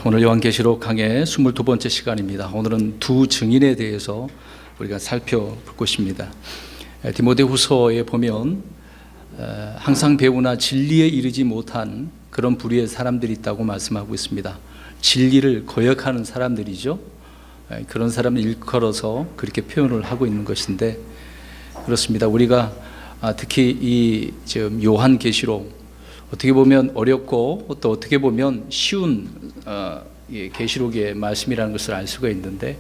오늘 요한계시록 강의 22번째 시간입니다. 오늘은 두 증인에 대해서 우리가 살펴볼 것입니다. 디모데후서에 보면 항상 배우나 진리에 이르지 못한 그런 부류의 사람들이 있다고 말씀하고 있습니다. 진리를 거역하는 사람들이죠. 그런 사람을 일컬어서 그렇게 표현을 하고 있는 것인데, 그렇습니다. 우리가 특히 이 요한계시록 어떻게 보면 어렵고 또 어떻게 보면 쉬운 계시록의 말씀이라는 것을 알 수가 있는데,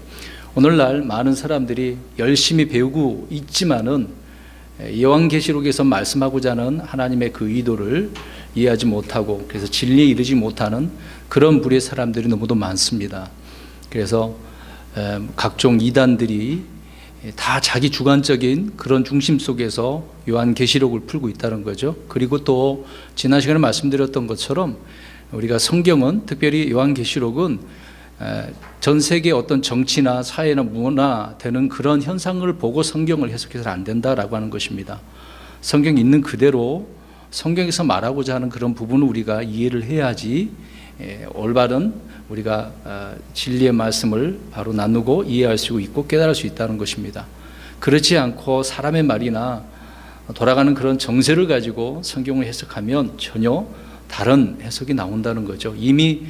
오늘날 많은 사람들이 열심히 배우고 있지만은 요한계시록에서 말씀하고자 하는 하나님의 그 의도를 이해하지 못하고, 그래서 진리에 이르지 못하는 그런 부류의 사람들이 너무도 많습니다. 그래서 각종 이단들이 다 자기 주관적인 그런 중심 속에서 요한계시록을 풀고 있다는 거죠. 그리고 또 지난 시간에 말씀드렸던 것처럼 우리가 성경은, 특별히 요한계시록은 전 세계 어떤 정치나 사회나 문화 되는 그런 현상을 보고 성경을 해석해서는 안 된다라고 하는 것입니다. 성경 있는 그대로 성경에서 말하고자 하는 그런 부분을 우리가 이해를 해야지 올바른 우리가 진리의 말씀을 바로 나누고 이해할 수 있고 깨달을 수 있다는 것입니다. 그렇지 않고 사람의 말이나 돌아가는 그런 정세를 가지고 성경을 해석하면 전혀 다른 해석이 나온다는 거죠. 이미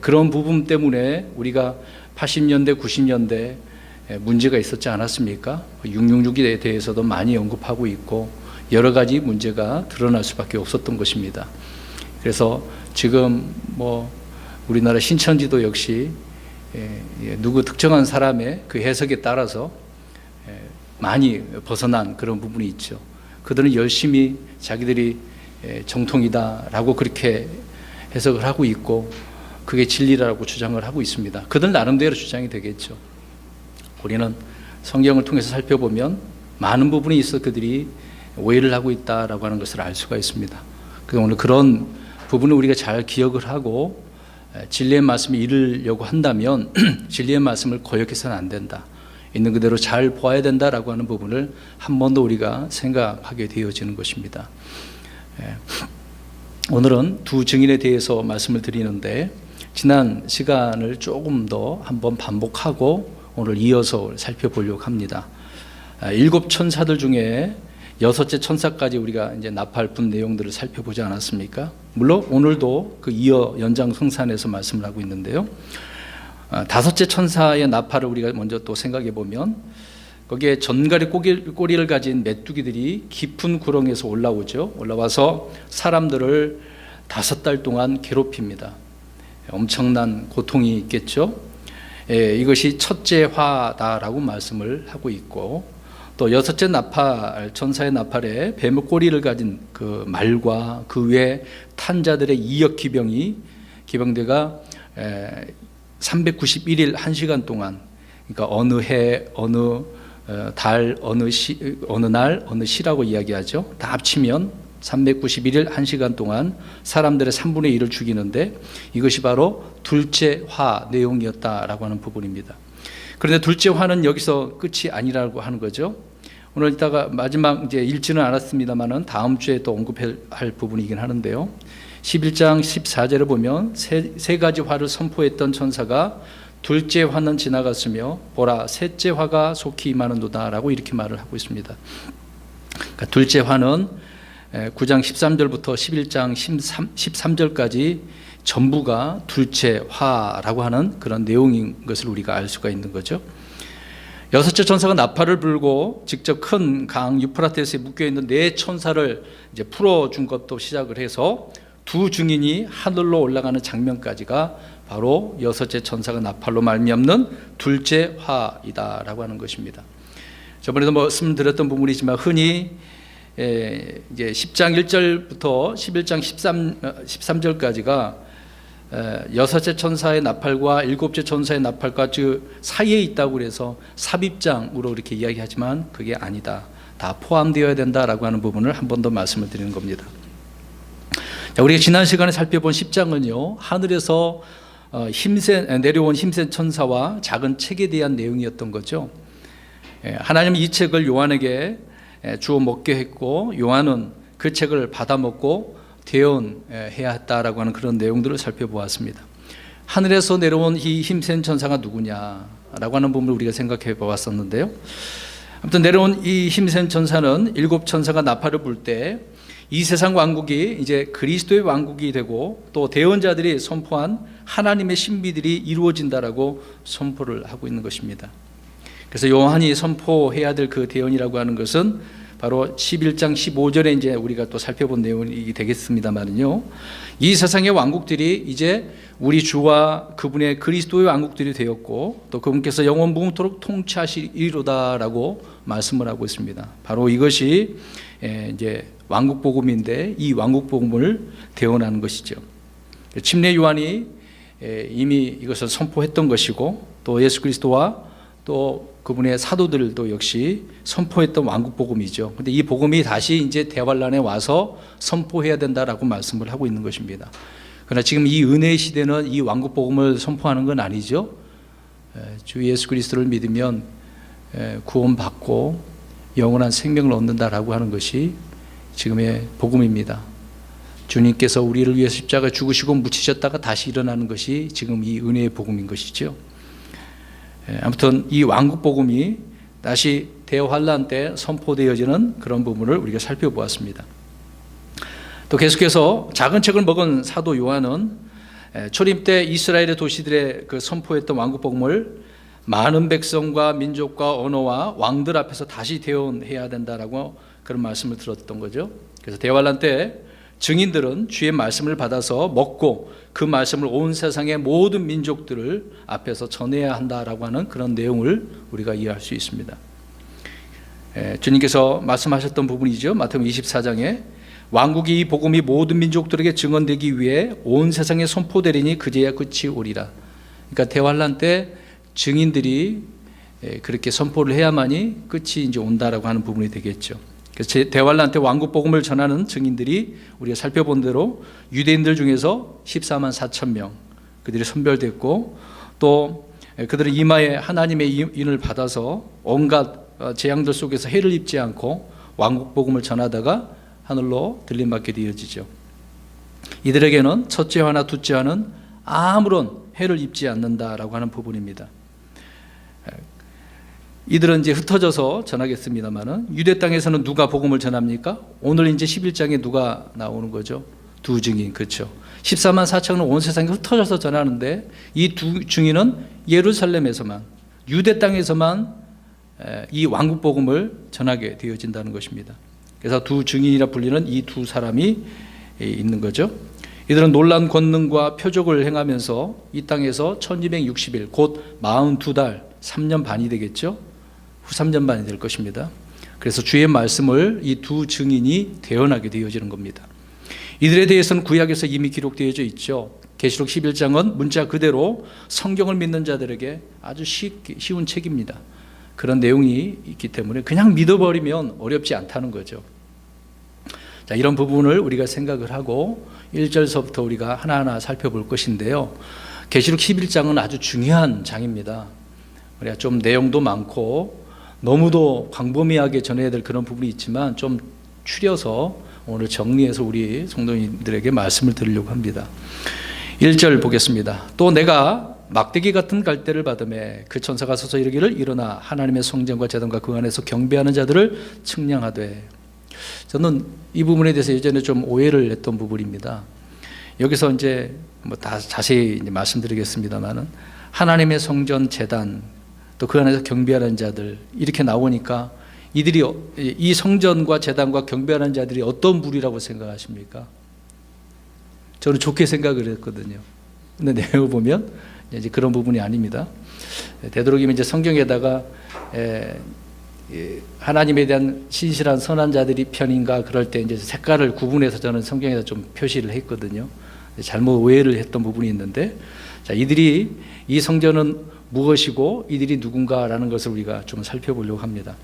그런 부분 때문에 우리가 80년대, 90년대 문제가 있었지 않았습니까? 666에 대해서도 많이 언급하고 있고 여러 가지 문제가 드러날 수밖에 없었던 것입니다. 그래서 지금 우리나라 신천지도 역시 누구 특정한 사람의 그 해석에 따라서 많이 벗어난 그런 부분이 있죠. 그들은 열심히 자기들이 정통이다라고 그렇게 해석을 하고 있고 그게 진리라고 주장을 하고 있습니다. 그들 나름대로 주장이 되겠죠. 우리는 성경을 통해서 살펴보면 많은 부분이 있어 그들이 오해를 하고 있다라고 하는 것을 알 수가 있습니다. 그래서 오늘 그런 부분을 우리가 잘 기억을 하고 진리의 말씀을 이루려고 한다면 진리의 말씀을 거역해서는 안 된다, 있는 그대로 잘 보아야 된다라고 하는 부분을 한 번 더 우리가 생각하게 되어지는 것입니다. 오늘은 두 증인에 대해서 말씀을 드리는데, 지난 시간을 조금 더 한번 반복하고 오늘 이어서 살펴보려고 합니다. 7 천사들 중에 6째 천사까지 우리가 이제 나팔 분 내용들을 살펴보지 않았습니까? 물론 오늘도 그 이어 연장성산에서 말씀을 하고 있는데요. 5째 천사의 나팔을 우리가 먼저 또 생각해 보면 거기에 전갈의 꼬리를 가진 메뚜기들이 깊은 구렁에서 올라와서 사람들을 5달 동안 괴롭힙니다. 엄청난 고통이 있겠죠. 이것이 첫째 화다라고 말씀을 하고 있고, 또 6째 나팔, 천사의 나팔에 뱀의 꼬리를 가진 그 말과 그 외 탄자들의 2억 기병대가 391일 1시간 동안, 그러니까 어느 해, 어느 달, 어느 날, 어느 시라고 이야기하죠. 다 합치면 391일 1시간 동안 사람들의 3분의 1을 죽이는데, 이것이 바로 둘째 화 내용이었다라고 하는 부분입니다. 그런데 둘째 화는 여기서 끝이 아니라고 하는 거죠. 오늘 이따가 마지막 이제 읽지는 않았습니다만은 다음 주에 또 언급할 부분이긴 하는데요. 11장 14절을 보면 세 가지 화를 선포했던 천사가 둘째 화는 지나갔으며 보라 셋째 화가 속히 임하는도다라고 이렇게 말을 하고 있습니다. 그러니까 둘째 화는 9장 13절부터 11장 13절까지 전부가 둘째 화라고 하는 그런 내용인 것을 우리가 알 수가 있는 거죠. 6째 천사가 나팔을 불고 직접 큰 강 유프라테스에 묶여있는 4 천사를 이제 풀어준 것도 시작을 해서 두 증인이 하늘로 올라가는 장면까지가 바로 6째 천사가 나팔로 말미암는 둘째 화이다라고 하는 것입니다. 저번에도 말씀드렸던 부분이지만 흔히 이제 10장 1절부터 11장 13절까지가 6째 천사의 나팔과 7째 천사의 나팔과 그 사이에 있다고 해서 삽입장으로 이렇게 이야기하지만 그게 아니다, 다 포함되어야 된다라고 하는 부분을 한 번 더 말씀을 드리는 겁니다. 우리가 지난 시간에 살펴본 10장은요, 하늘에서 내려온 힘센 천사와 작은 책에 대한 내용이었던 거죠. 하나님은 이 책을 요한에게 주어 먹게 했고, 요한은 그 책을 받아 먹고 대언해야 했다라고 하는 그런 내용들을 살펴보았습니다. 하늘에서 내려온 이 힘센 천사가 누구냐라고 하는 부분을 우리가 생각해 보았었는데요. 아무튼 내려온 이 힘센 천사는 7 천사가 나팔을 불 때 이 세상 왕국이 이제 그리스도의 왕국이 되고 또 대언자들이 선포한 하나님의 신비들이 이루어진다라고 선포를 하고 있는 것입니다. 그래서 요한이 선포해야 될 그 대언이라고 하는 것은 바로 11장 15절에 이제 우리가 또 살펴본 내용이 되겠습니다만요. 이 세상의 왕국들이 이제 우리 주와 그분의 그리스도의 왕국들이 되었고 또 그분께서 영원 무궁토록 통치하시리로다라고 말씀을 하고 있습니다. 바로 이것이 이제 왕국 복음인데 이 왕국 복음을 대언하는 것이죠. 침례 요한이 이미 이것을 선포했던 것이고 또 예수 그리스도와 또 그분의 사도들도 역시 선포했던 왕국 복음이죠. 근데 이 복음이 다시 이제 대환란에 와서 선포해야 된다라고 말씀을 하고 있는 것입니다. 그러나 지금 이 은혜의 시대는 이 왕국 복음을 선포하는 건 아니죠. 주 예수 그리스도를 믿으면 구원받고 영원한 생명을 얻는다라고 하는 것이 지금의 복음입니다. 주님께서 우리를 위해서 십자가 죽으시고 묻히셨다가 다시 일어나는 것이 지금 이 은혜의 복음인 것이죠. 아무튼 이 왕국 복음이 다시 대환란 때 선포되어지는 그런 부분을 우리가 살펴보았습니다. 또 계속해서 작은 책을 먹은 사도 요한은 초림 때 이스라엘의 도시들의 그 선포했던 왕국 복음을 많은 백성과 민족과 언어와 왕들 앞에서 다시 대언해야 된다라고 그런 말씀을 들었던 거죠. 그래서 대환란 때 증인들은 주의 말씀을 받아서 먹고 그 말씀을 온 세상의 모든 민족들을 앞에서 전해야 한다라고 하는 그런 내용을 우리가 이해할 수 있습니다. 주님께서 말씀하셨던 부분이죠. 마태복음 24장에 왕국이 이 복음이 모든 민족들에게 증언되기 위해 온 세상에 선포되리니 그제야 끝이 오리라. 그러니까 대환란 때 증인들이 그렇게 선포를 해야만이 끝이 이제 온다라고 하는 부분이 되겠죠. 그래서 대환란 때 왕국 복음을 전하는 증인들이 우리가 살펴본 대로 유대인들 중에서 14만 4천 명 그들이 선별됐고 또 그들은 이마에 하나님의 인을 받아서 온갖 재앙들 속에서 해를 입지 않고 왕국 복음을 전하다가 하늘로 들림받게 되어지죠. 이들에게는 첫째 화나 둘째 화는 아무런 해를 입지 않는다라고 하는 부분입니다. 이들은 이제 흩어져서 전하겠습니다만은 유대 땅에서는 누가 복음을 전합니까? 오늘 이제 11장에 누가 나오는 거죠? 두 증인, 그렇죠. 14만 4천은 온 세상에 흩어져서 전하는데 이 두 증인은 예루살렘에서만 유대 땅에서만 이 왕국 복음을 전하게 되어진다는 것입니다. 그래서 두 증인이라 불리는 이 두 사람이 있는 거죠. 이들은 놀라운 권능과 표적을 행하면서 이 땅에서 1260일 곧 42달 3년 반이 되겠죠. 후 3년 반이 될 것입니다. 그래서 주의 말씀을 이 두 증인이 대언하게 되어지는 겁니다. 이들에 대해서는 구약에서 이미 기록되어져 있죠. 계시록 11장은 문자 그대로 성경을 믿는 자들에게 아주 쉬운 책입니다. 그런 내용이 있기 때문에 그냥 믿어버리면 어렵지 않다는 거죠. 자, 이런 부분을 우리가 생각을 하고 1절서부터 우리가 하나하나 살펴볼 것인데요. 계시록 11장은 아주 중요한 장입니다. 우리가 좀 내용도 많고 너무도 광범위하게 전해야 될 그런 부분이 있지만 좀 추려서 오늘 정리해서 우리 성도님들에게 말씀을 드리려고 합니다. 1절 보겠습니다. 또 내가 막대기 같은 갈대를 받으매 그 천사가 서서 이르기를 일어나 하나님의 성전과 제단과 그 안에서 경배하는 자들을 측량하되. 저는 이 부분에 대해서 예전에 좀 오해를 했던 부분입니다. 여기서 이제 뭐 다 자세히 이제 말씀드리겠습니다만은 하나님의 성전 제단 또 그 안에서 경배하는 자들 이렇게 나오니까 이들이 이 성전과 제단과 경배하는 자들이 어떤 부류라고 생각하십니까? 저는 좋게 생각을 했거든요. 근데 내용 보면 이제 그런 부분이 아닙니다. 되도록이면 이제 성경에다가 하나님에 대한 신실한 선한 자들이 편인가 그럴 때 이제 색깔을 구분해서 저는 성경에다 좀 표시를 했거든요. 잘못 오해를 했던 부분이 있는데, 자, 이들이 이 성전은 무엇이고 이들이 누군가라는 것을 우리가 좀 살펴보려고 합니다.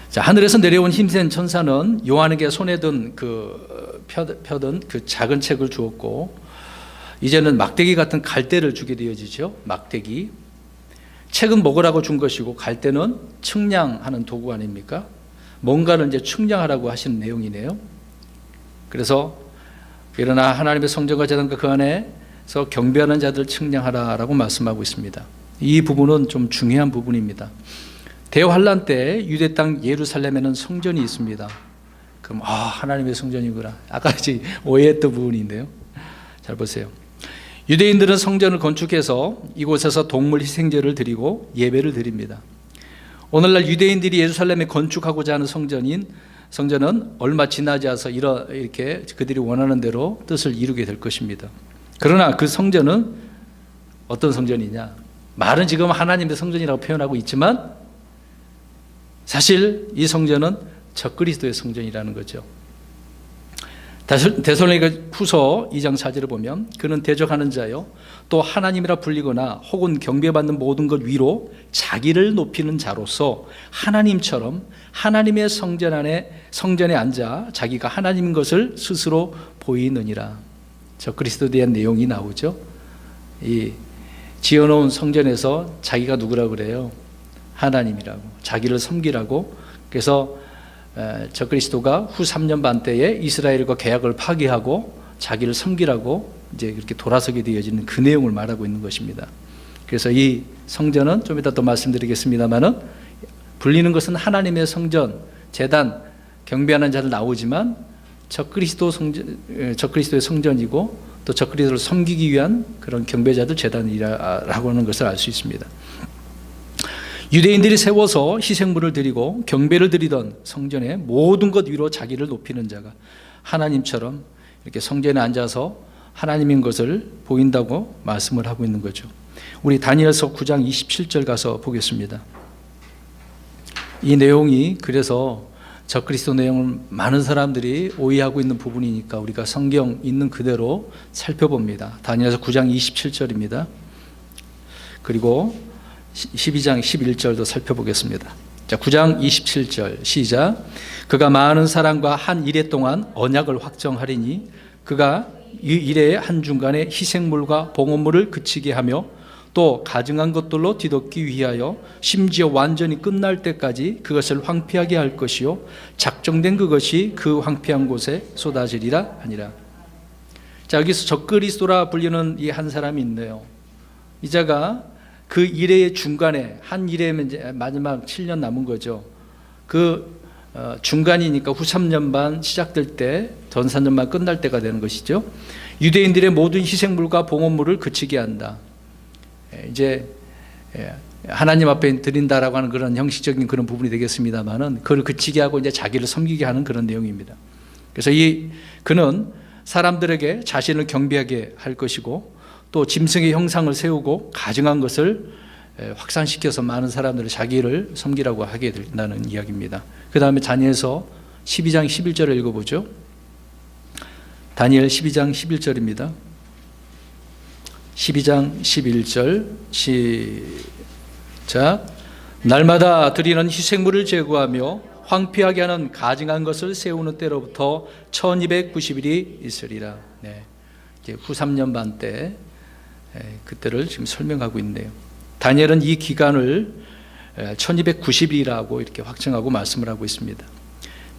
자, 하늘에서 내려온 힘센 천사는 요한에게 손에 든 펴든 그 작은 책을 주었고, 이제는 막대기 같은 갈대를 주게 되어지죠. 막대기. 책은 먹으라고 준 것이고 갈대는 측량하는 도구 아닙니까? 뭔가를 이제 측량하라고 하시는 내용이네요. 그래서 일어나 하나님의 성전과 제단과 그 안에 그래서 경배하는 자들 측량하라라고 말씀하고 있습니다. 이 부분은 좀 중요한 부분입니다. 대환란 때 유대 땅 예루살렘에는 성전이 있습니다. 그럼 하나님의 성전이구나. 아까 오해했던 부분인데요. 잘 보세요. 유대인들은 성전을 건축해서 이곳에서 동물 희생제를 드리고 예배를 드립니다. 오늘날 유대인들이 예루살렘에 건축하고자 하는 성전은 얼마 지나지 않아서 이렇게 그들이 원하는 대로 뜻을 이루게 될 것입니다. 그러나 그 성전은 어떤 성전이냐? 말은 지금 하나님의 성전이라고 표현하고 있지만 사실 이 성전은 적그리스도의 성전이라는 거죠. 데살로니가 후서 2장 4절을 보면 그는 대적하는 자요 또 하나님이라 불리거나 혹은 경배받는 모든 것 위로 자기를 높이는 자로서 하나님처럼 하나님의 성전에 앉아 자기가 하나님인 것을 스스로 보이느니라. 적그리스도에 대한 내용이 나오죠. 이 지어놓은 성전에서 자기가 누구라고 그래요? 하나님이라고, 자기를 섬기라고. 그래서 적그리스도가 후 3년 반 때에 이스라엘과 계약을 파기하고 자기를 섬기라고 이제 그렇게 돌아서게 되어지는 그 내용을 말하고 있는 것입니다. 그래서 이 성전은 좀 이따 또 말씀드리겠습니다만은 불리는 것은 하나님의 성전, 제단, 경배하는 자들 나오지만 적그리스도의 성전이고 또 적그리스도를 섬기기 위한 그런 경배자들 제단이라고 하는 것을 알 수 있습니다. 유대인들이 세워서 희생물을 드리고 경배를 드리던 성전의 모든 것 위로 자기를 높이는 자가 하나님처럼 이렇게 성전에 앉아서 하나님인 것을 보인다고 말씀을 하고 있는 거죠. 우리 다니엘서 9장 27절 가서 보겠습니다. 이 내용이 그래서 적그리스도 내용을 많은 사람들이 오해하고 있는 부분이니까 우리가 성경 있는 그대로 살펴봅니다. 다니엘서 9장 27절입니다. 그리고 12장 11절도 살펴보겠습니다. 자, 9장 27절 시작. 그가 많은 사람과 한 이레 동안 언약을 확정하리니 그가 이 이레의 한중간에 희생물과 봉헌물을 그치게 하며 또 가증한 것들로 뒤덮기 위하여 심지어 완전히 끝날 때까지 그것을 황폐하게 할 것이요 작정된 그것이 그 황폐한 곳에 쏟아지리라 하니라. 자, 여기서 적그리스도라 불리는 이 한 사람이 있네요. 이 자가 그 이래의 중간에, 한 이래면 이제 마지막 7년 남은 거죠. 그 중간이니까 후 3년 반 시작될 때 전 4년 반 끝날 때가 되는 것이죠. 유대인들의 모든 희생물과 봉헌물을 그치게 한다. 이제 하나님 앞에 드린다라고 하는 그런 형식적인 그런 부분이 되겠습니다만은 그걸 그치게 하고 이제 자기를 섬기게 하는 그런 내용입니다. 그래서 그는 사람들에게 자신을 경배하게 할 것이고 또 짐승의 형상을 세우고 가증한 것을 확산시켜서 많은 사람들을 자기를 섬기라고 하게 된다는 이야기입니다. 그 다음에 다니엘서 12장 11절을 읽어보죠. 다니엘 12장 11절입니다. 12장 11절 시작. 날마다 드리는 희생물을 제거하며 황폐하게 하는 가증한 것을 세우는 때로부터 1290일이 있으리라. 네. 후 3년 반 때 그때를 지금 설명하고 있네요. 다니엘은 이 기간을 1290일이라고 이렇게 확정하고 말씀을 하고 있습니다.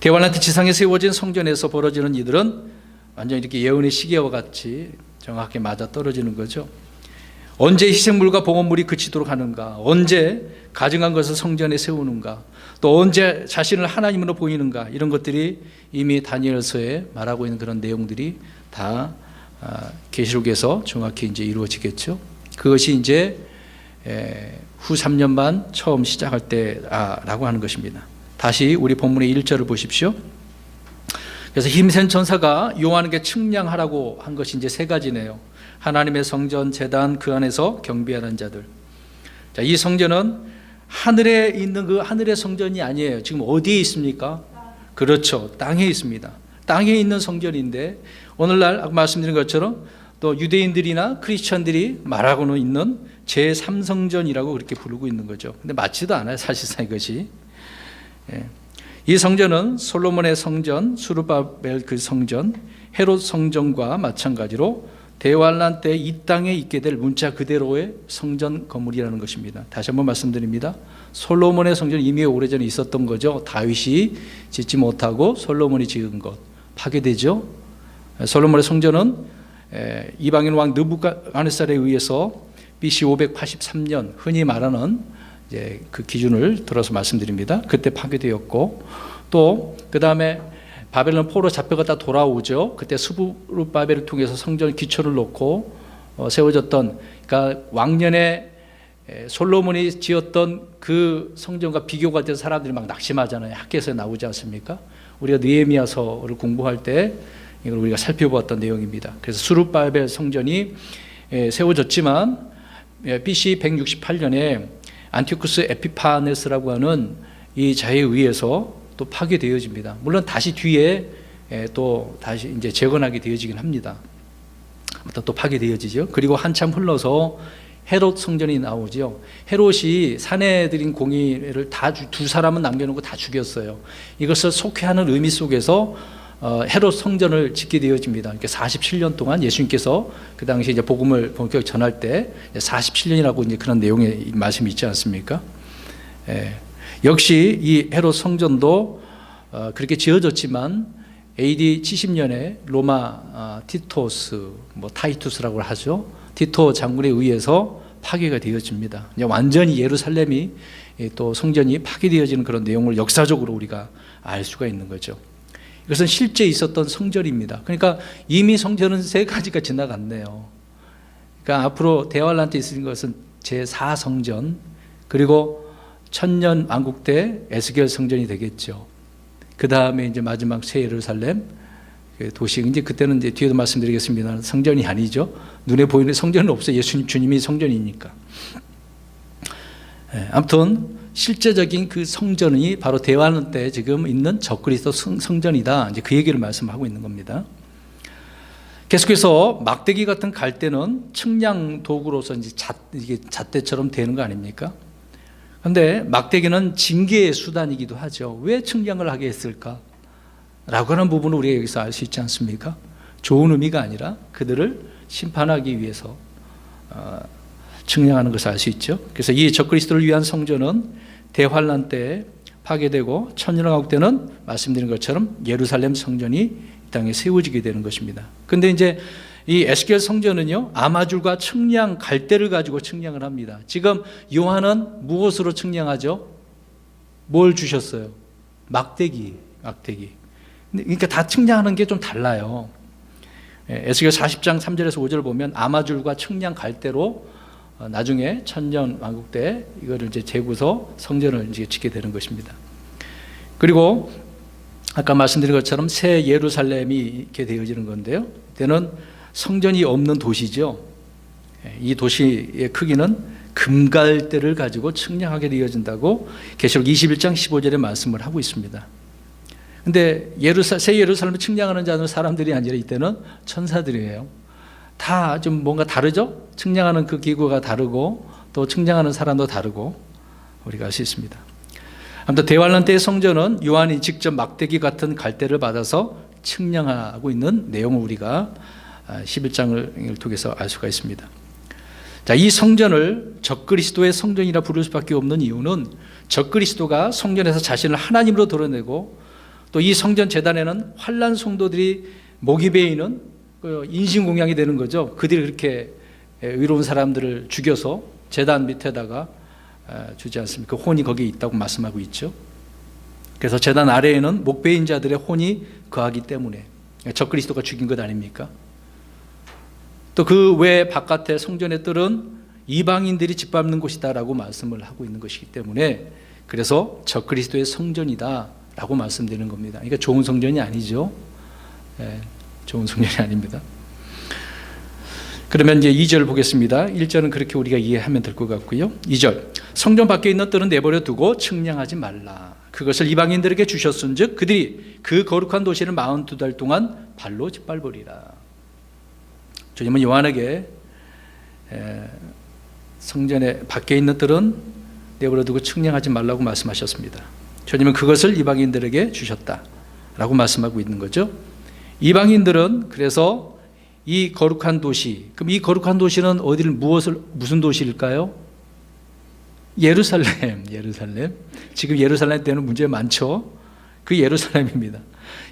대환란 때 지상에 세워진 성전에서 벌어지는 이들은 완전 이렇게 예언의 시계와 같이 정확하게 맞아 떨어지는 거죠. 언제 희생물과 봉헌물이 그치도록 하는가, 언제 가증한 것을 성전에 세우는가, 또 언제 자신을 하나님으로 보이는가, 이런 것들이 이미 다니엘서에 말하고 있는 그런 내용들이 다 계시록에서 정확히 이제 이루어지겠죠. 그것이 이제 후 3년 반 처음 시작할 때라고 하는 것입니다. 다시 우리 본문의 1절을 보십시오. 그래서 힘센 천사가 요한에게 측량하라고 한 것이 이제 세 가지네요. 하나님의 성전, 제단, 그 안에서 경배하는 자들. 자, 이 성전은 하늘에 있는 그 하늘의 성전이 아니에요. 지금 어디에 있습니까? 그렇죠. 땅에 있습니다. 땅에 있는 성전인데 오늘날 아까 말씀드린 것처럼 또 유대인들이나 크리스천들이 말하고는 있는 제3성전이라고 그렇게 부르고 있는 거죠. 근데 맞지도 않아요. 사실상 이것이. 이 성전은 솔로몬의 성전, 수르바벨 그 성전, 헤롯 성전과 마찬가지로 대환란 때 이 땅에 있게 될 문자 그대로의 성전 건물이라는 것입니다. 다시 한번 말씀드립니다. 솔로몬의 성전은 이미 오래전에 있었던 거죠. 다윗이 짓지 못하고 솔로몬이 지은 것, 파괴되죠. 솔로몬의 성전은 이방인 왕 느부갓네살에 의해서 BC 583년 흔히 말하는 이제 그 기준을 들어서 말씀드립니다. 그때 파괴되었고, 또 그 다음에 바벨론 포로 잡혀갔다 돌아오죠. 그때 스부르바벨을 통해서 성전 기초를 놓고 세워졌던, 그러니까 왕년에 솔로몬이 지었던 그 성전과 비교가 돼서 사람들이 막 낙심하잖아요. 학교에서 나오지 않습니까? 우리가 느헤미야서를 공부할 때 이걸 우리가 살펴보았던 내용입니다. 그래서 스루바벨 성전이 세워졌지만 BC 168년에 안티오쿠스 에피파네스라고 하는 이 자에 의해서 또 파괴되어집니다. 물론 다시 뒤에 또 다시 이제 재건하게 되어지긴 합니다. 또 파괴되어지죠. 그리고 한참 흘러서 헤롯 성전이 나오죠. 헤롯이 사내들인 공의를 두 사람은 남겨놓고 다 죽였어요. 이것을 속회하는 의미 속에서 헤롯 성전을 짓게 되어집니다. 그러니까 47년 동안 예수님께서 그 당시 이제 복음을 본격 전할 때 47년이라고 이제 그런 내용의 말씀이 있지 않습니까? 역시 이 헤롯 성전도 그렇게 지어졌지만 AD 70년에 로마 티토스, 타이투스라고 하죠. 티토 장군에 의해서 파괴가 되어집니다. 완전히 예루살렘이 또 성전이 파괴되어지는 그런 내용을 역사적으로 우리가 알 수가 있는 거죠. 이것은 실제 있었던 성전입니다. 그러니까 이미 성전은 3가지가 지나갔네요. 그러니까 앞으로 대환란 때 있을 것은 제4성전, 그리고 천년 왕국 때 에스겔 성전이 되겠죠. 그 다음에 이제 마지막 새 예루살렘 도시, 이제 그때는 이제 뒤에도 말씀드리겠습니다. 성전이 아니죠. 눈에 보이는 성전은 없어요. 예수님 주님이 성전이니까. 아무튼 실제적인 그 성전이 바로 대환란 때 지금 있는 적그리스도 성전이다. 이제 그 얘기를 말씀하고 있는 겁니다. 계속해서 막대기 같은 갈대는 측량 도구로서 이제 이게 잣대처럼 되는 거 아닙니까? 그런데 막대기는 징계의 수단이기도 하죠. 왜 측량을 하게 했을까? 라고 하는 부분을 우리가 여기서 알 수 있지 않습니까? 좋은 의미가 아니라 그들을 심판하기 위해서 측량하는 것을 알 수 있죠. 그래서 이 적그리스도를 위한 성전은 대환란 때 파괴되고 천년왕국 때는 말씀드린 것처럼 예루살렘 성전이 이 땅에 세워지게 되는 것입니다. 그런데 이제 이 에스겔 성전은요, 아마줄과 측량 갈대를 가지고 측량을 합니다. 지금 요한은 무엇으로 측량하죠? 뭘 주셨어요? 막대기. 그러니까 다 측량하는 게 좀 달라요. 에스겔 40장 3절에서 5절을 보면 아마줄과 측량 갈대로 나중에 천년 왕국 때 이거를 이제 재고서 성전을 이제 짓게 되는 것입니다. 그리고 아까 말씀드린 것처럼 새 예루살렘이 이렇게 되어지는 건데요. 이때는 성전이 없는 도시죠. 이 도시의 크기는 금갈대를 가지고 측량하게 되어진다고 계시록 21장 15절에 말씀을 하고 있습니다. 근데 새 예루살렘을 측량하는 자는 사람들이 아니라 이때는 천사들이에요. 다 좀 뭔가 다르죠? 측량하는 그 기구가 다르고 또 측량하는 사람도 다르고 우리가 알 수 있습니다. 아무튼 대환란 때의 성전은 요한이 직접 막대기 같은 갈대를 받아서 측량하고 있는 내용을 우리가 11장을 통해서 알 수가 있습니다. 자, 이 성전을 적그리스도의 성전이라 부를 수밖에 없는 이유는 적그리스도가 성전에서 자신을 하나님으로 드러내고 또 이 성전 제단에는 환난 성도들이 목이 베이는 인신공양이 되는 거죠. 그들이 그렇게 의로운 사람들을 죽여서 제단 밑에다가 주지 않습니까? 혼이 거기에 있다고 말씀하고 있죠. 그래서 제단 아래에는 목 베인 자들의 혼이 거하기 때문에 적그리스도가 죽인 것 아닙니까? 또 그 외 바깥의 성전의 뜰은 이방인들이 짓밟는 곳이다라고 말씀을 하고 있는 것이기 때문에 그래서 적그리스도의 성전이다 라고 말씀드리는 겁니다. 그러니까 좋은 성전이 아니죠. 좋은 성전이 아닙니다. 그러면 이제 2절 보겠습니다. 1절은 그렇게 우리가 이해하면 될 것 같고요. 2절, 성전 밖에 있는 뜰은 내버려 두고 측량하지 말라. 그것을 이방인들에게 주셨은즉 그들이 그 거룩한 도시를 42달 동안 발로 짓밟으리라. 주님은 요한에게 성전에 밖에 있는 뜰은 내버려 두고 측량하지 말라고 말씀하셨습니다. 주님은 그것을 이방인들에게 주셨다라고 말씀하고 있는 거죠. 이방인들은 그래서 이 거룩한 도시, 그럼 이 거룩한 도시는 무슨 도시일까요? 예루살렘. 지금 예루살렘 때는 문제 많죠. 그 예루살렘입니다.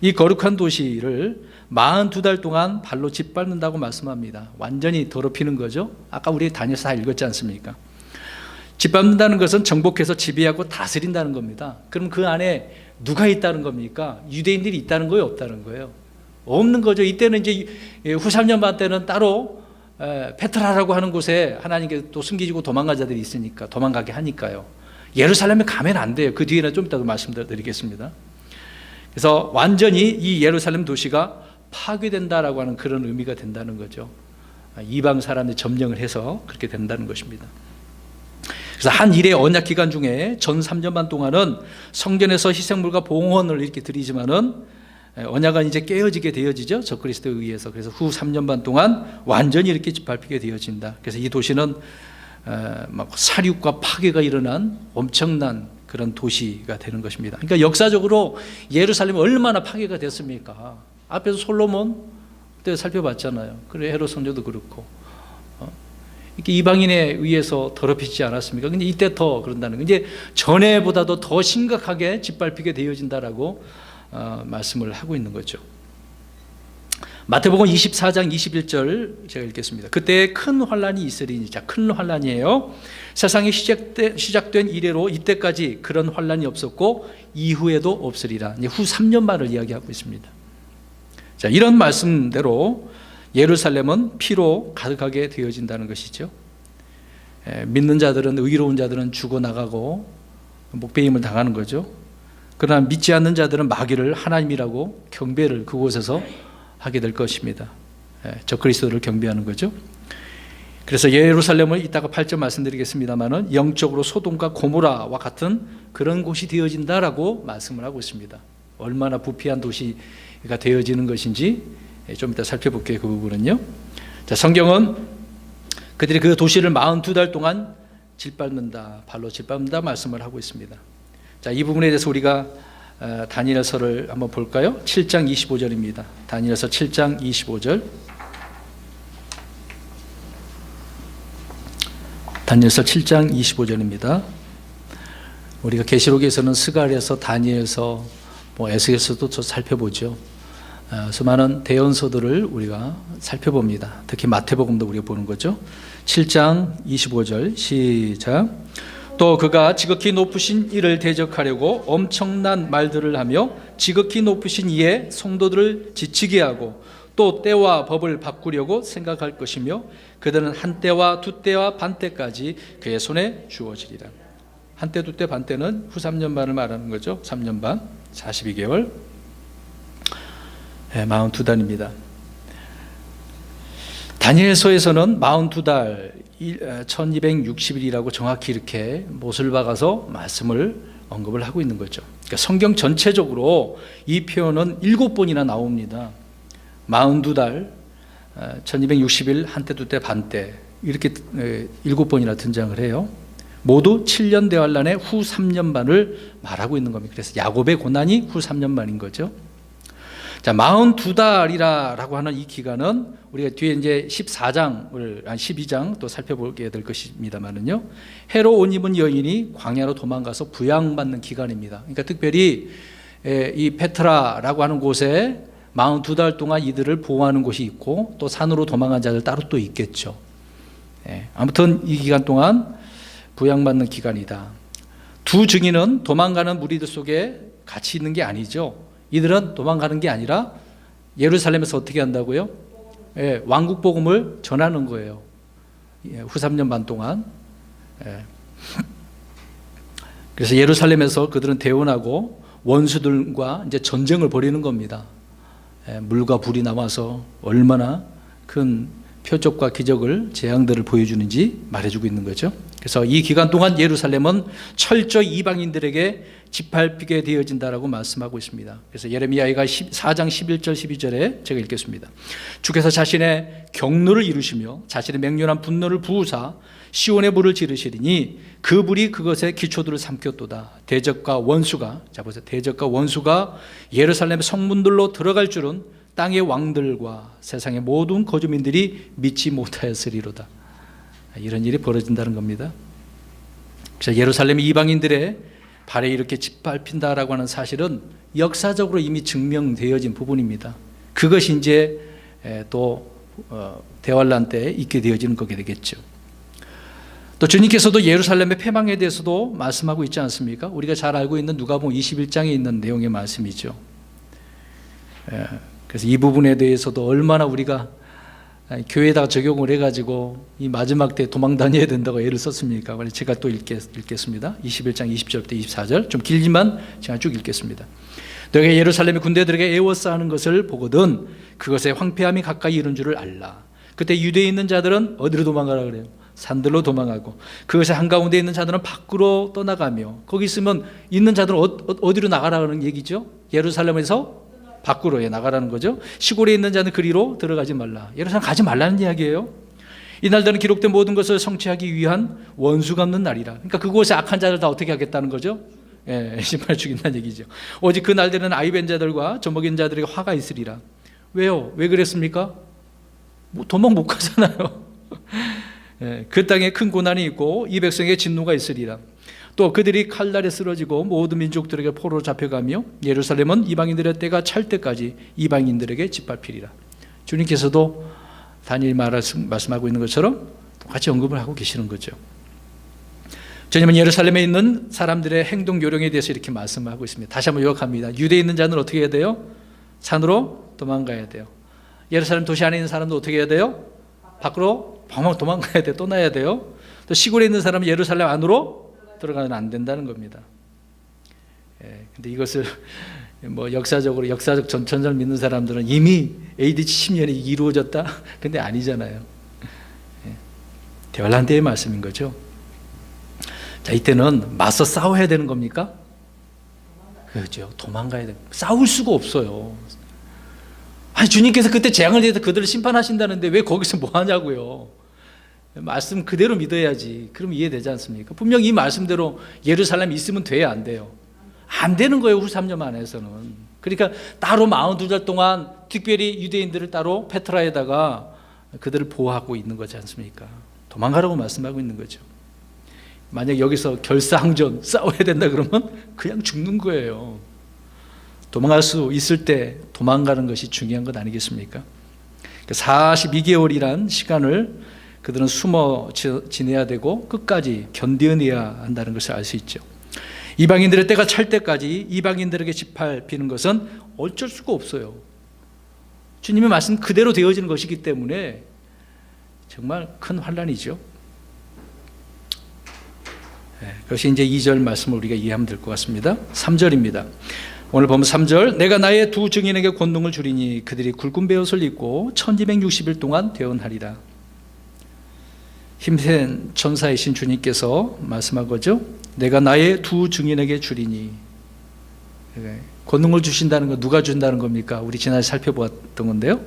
이 거룩한 도시를 42달 동안 발로 짓밟는다고 말씀합니다. 완전히 더럽히는 거죠. 아까 우리 다니엘서 다 읽었지 않습니까? 짓밟는다는 것은 정복해서 지배하고 다스린다는 겁니다. 그럼 그 안에 누가 있다는 겁니까? 유대인들이 있다는 거예요, 없다는 거예요? 없는 거죠. 이때는 이제 후 3년 반 때는 따로 페트라라고 하는 곳에 하나님께 또 숨기고 도망간 자들이 있으니까 도망가게 하니까요. 예루살렘에 가면 안 돼요. 그 뒤에는 좀 이따 말씀드리겠습니다. 그래서 완전히 이 예루살렘 도시가 파괴된다라고 하는 그런 의미가 된다는 거죠. 이방 사람들 점령을 해서 그렇게 된다는 것입니다. 그래서 한 일의 언약 기간 중에 전 3년 반 동안은 성전에서 희생물과 봉헌을 이렇게 드리지만은 언약은 이제 깨어지게 되어지죠. 적그리스도에 의해서. 그래서 후 3년 반 동안 완전히 이렇게 짓밟히게 되어진다. 그래서 이 도시는 막 사륙과 파괴가 일어난 엄청난 그런 도시가 되는 것입니다. 그러니까 역사적으로 예루살렘이 얼마나 파괴가 됐습니까? 앞에서 솔로몬 때 살펴봤잖아요. 그래 헤롯 성전도 그렇고 이렇게 이방인에 의해서 더럽히지 않았습니까? 근데 이때 더 그런다는 거. 이제 전에보다도 더 심각하게 짓밟히게 되어진다라고 말씀을 하고 있는 거죠. 마태복음 24장 21절 제가 읽겠습니다. 그때 큰 환란이 있으리니, 자, 큰 환란이에요. 세상이 시작된 이래로 이때까지 그런 환란이 없었고 이후에도 없으리라. 이제 후 3년 만을 이야기하고 있습니다. 자, 이런 말씀대로 예루살렘은 피로 가득하게 되어진다는 것이죠. 믿는 자들은, 의로운 자들은 죽어나가고 목배임을 당하는 거죠. 그러나 믿지 않는 자들은 마귀를 하나님이라고 경배를 그곳에서 하게 될 것입니다. 적그리스도를 경배하는 거죠. 그래서 예루살렘을 이따가 8절 말씀드리겠습니다만은 영적으로 소돔과 고모라와 같은 그런 곳이 되어진다라고 말씀을 하고 있습니다. 얼마나 부패한 도시가 되어지는 것인지 좀 이따 살펴볼게요. 그 부분은요. 자, 성경은 그들이 그 도시를 42달 동안 짓밟는다, 발로 짓밟는다 말씀을 하고 있습니다. 자, 이 부분에 대해서 우리가 다니엘서를 한번 볼까요? 7장 25절입니다. 다니엘서 7장 25절. 다니엘서 7장 25절입니다. 우리가 계시록에서는 스가랴서, 다니엘서, 에스겔서도 살펴보죠. 수많은 대언서들을 우리가 살펴봅니다. 특히 마태복음도 우리가 보는 거죠. 7장 25절 시작. 또 그가 지극히 높으신 이를 대적하려고 엄청난 말들을 하며 지극히 높으신 이의 성도들을 지치게 하고 또 때와 법을 바꾸려고 생각할 것이며 그들은 한 때와 두 때와 반 때까지 그의 손에 주어지리라. 한 때, 두 때, 반 때는 후 3년 반을 말하는 거죠. 3년 반, 42개월, 42달입니다. 다니엘서에서는 42달 1260일이라고 정확히 이렇게 못을 박아서 말씀을 언급을 하고 있는 거죠. 그러니까 성경 전체적으로 이 표현은 7번이나 나옵니다. 42달 1260일 한때 두때 반때 이렇게 7번이나 등장을 해요. 모두 7년 대환란의 후 3년 반을 말하고 있는 겁니다. 그래서 야곱의 고난이 후 3년 반인 거죠. 자, 42달이라고 하는 이 기간은 우리가 뒤에 이제 12장 또 살펴보게 될 것입니다만은요. 해로 옷 입은 여인이 광야로 도망가서 부양받는 기간입니다. 그러니까 특별히 이 페트라라고 하는 곳에 42달 동안 이들을 보호하는 곳이 있고 또 산으로 도망간 자들 따로 또 있겠죠. 아무튼 이 기간 동안 부양받는 기간이다. 두 증인은 도망가는 무리들 속에 같이 있는 게 아니죠. 이들은 도망가는 게 아니라 예루살렘에서 어떻게 한다고요? 왕국 복음을 전하는 거예요. 후 3년 반 동안. 그래서 예루살렘에서 그들은 대원하고 원수들과 이제 전쟁을 벌이는 겁니다. 물과 불이 나와서 얼마나 큰 표적과 기적을 재앙들을 보여주는지 말해주고 있는 거죠. 그래서 이 기간 동안 예루살렘은 철저히 이방인들에게 짓밟히게 되어진다라고 말씀하고 있습니다. 그래서 예레미야가 4장 11절 12절에 제가 읽겠습니다. 주께서 자신의 경로를 이루시며 자신의 맹렬한 분노를 부으사 시온의 불을 지르시리니 그 불이 그것의 기초들을 삼켰도다. 대적과 원수가, 자 보세요, 대적과 원수가 예루살렘 성문들로 들어갈 줄은 땅의 왕들과 세상의 모든 거주민들이 믿지 못하였으리로다. 이런 일이 벌어진다는 겁니다. 그래서 예루살렘 이방인들의 발에 이렇게 짓밟힌다라고 하는 사실은 역사적으로 이미 증명되어진 부분입니다. 그것이 이제 또 대환란 때 있게 되어지는 거게 되겠죠. 또 주님께서도 예루살렘의 패망에 대해서도 말씀하고 있지 않습니까? 우리가 잘 알고 있는 누가복음 21장에 있는 내용의 말씀이죠. 그래서 이 부분에 대해서도 얼마나 우리가 교회에다가 적용을 해가지고 이 마지막 때 도망 다녀야 된다고 애를 썼습니까? 제가 또 읽겠습니다. 21장 20절부터 24절, 좀 길지만 제가 쭉 읽겠습니다. 너희가 예루살렘의 군대들에게 애워싸는 것을 보거든 그것의 황폐함이 가까이 이른 줄을 알라. 그때 유대에 있는 자들은 어디로 도망가라 그래요? 산들로 도망하고, 그것의 한가운데 있는 자들은 밖으로 떠나가며, 거기 있으면 있는 자들은 어디로 나가라는 얘기죠? 예루살렘에서 밖으로 나가라는 거죠. 시골에 있는 자는 그리로 들어가지 말라. 예루살렘 가지 말라는 이야기예요. 이날들은 기록된 모든 것을 성취하기 위한 원수 갚는 날이라. 그러니까 그곳에 악한 자들 다 어떻게 하겠다는 거죠? 신발 죽인다는 얘기죠. 오직 그 날들은 아이벤 자들과 젖먹인 자들에게 화가 있으리라. 왜요? 왜 그랬습니까? 도망 못 가잖아요. 그 땅에 큰 고난이 있고 이 백성에게 진노가 있으리라. 또 그들이 칼날에 쓰러지고 모든 민족들에게 포로로 잡혀가며 예루살렘은 이방인들의 때가 찰 때까지 이방인들에게 짓밟히리라. 주님께서도 다니엘 말씀하고 있는 것처럼 똑같이 언급을 하고 계시는 거죠. 주님은 예루살렘에 있는 사람들의 행동 요령에 대해서 이렇게 말씀하고 있습니다. 다시 한번 요약합니다. 유대에 있는 자는 어떻게 해야 돼요? 산으로 도망가야 돼요. 예루살렘 도시 안에 있는 사람도 어떻게 해야 돼요? 밖으로 도망가야 돼요. 떠나야 돼요. 또 시골에 있는 사람은 예루살렘 안으로 들어가면 안 된다는 겁니다. 근데 이것을 역사적 전천을 믿는 사람들은 이미 AD 70년에 이루어졌다? 근데 아니잖아요. 대환란 때의 말씀인 거죠. 자, 이때는 맞서 싸워야 되는 겁니까? 그렇죠. 도망가야 돼요. 싸울 수가 없어요. 아니, 주님께서 그때 재앙을 대해서 그들을 심판하신다는데 왜 거기서 뭐 하냐고요. 말씀 그대로 믿어야지. 그럼 이해되지 않습니까? 분명 이 말씀대로 예루살렘에 있으면 돼야 안 돼요. 안 되는 거예요. 후 3년 안에서는. 그러니까 따로 42달 동안 특별히 유대인들을 따로 페트라에다가 그들을 보호하고 있는 거지 않습니까? 도망가라고 말씀하고 있는 거죠. 만약 여기서 결사항전 싸워야 된다 그러면 그냥 죽는 거예요. 도망갈 수 있을 때 도망가는 것이 중요한 것 아니겠습니까? 42개월이란 시간을 그들은 숨어 지내야 되고 끝까지 견뎌내야 한다는 것을 알 수 있죠. 이방인들의 때가 찰 때까지 이방인들에게 짓밟히는 것은 어쩔 수가 없어요. 주님의 말씀 그대로 되어지는 것이기 때문에 정말 큰 환난이죠. 그것이 이제 2절 말씀을 우리가 이해하면 될 것 같습니다. 3절입니다. 오늘 보면 3절, 내가 나의 두 증인에게 권능을 주리니 그들이 굵은 베옷을 입고 1260일 동안 대언하리라. 힘센 천사이신 주님께서 말씀한 거죠. 내가 나의 두 증인에게 주리니. 권능을 주신다는 건 누가 준다는 겁니까? 우리 지난해 살펴보았던 건데요.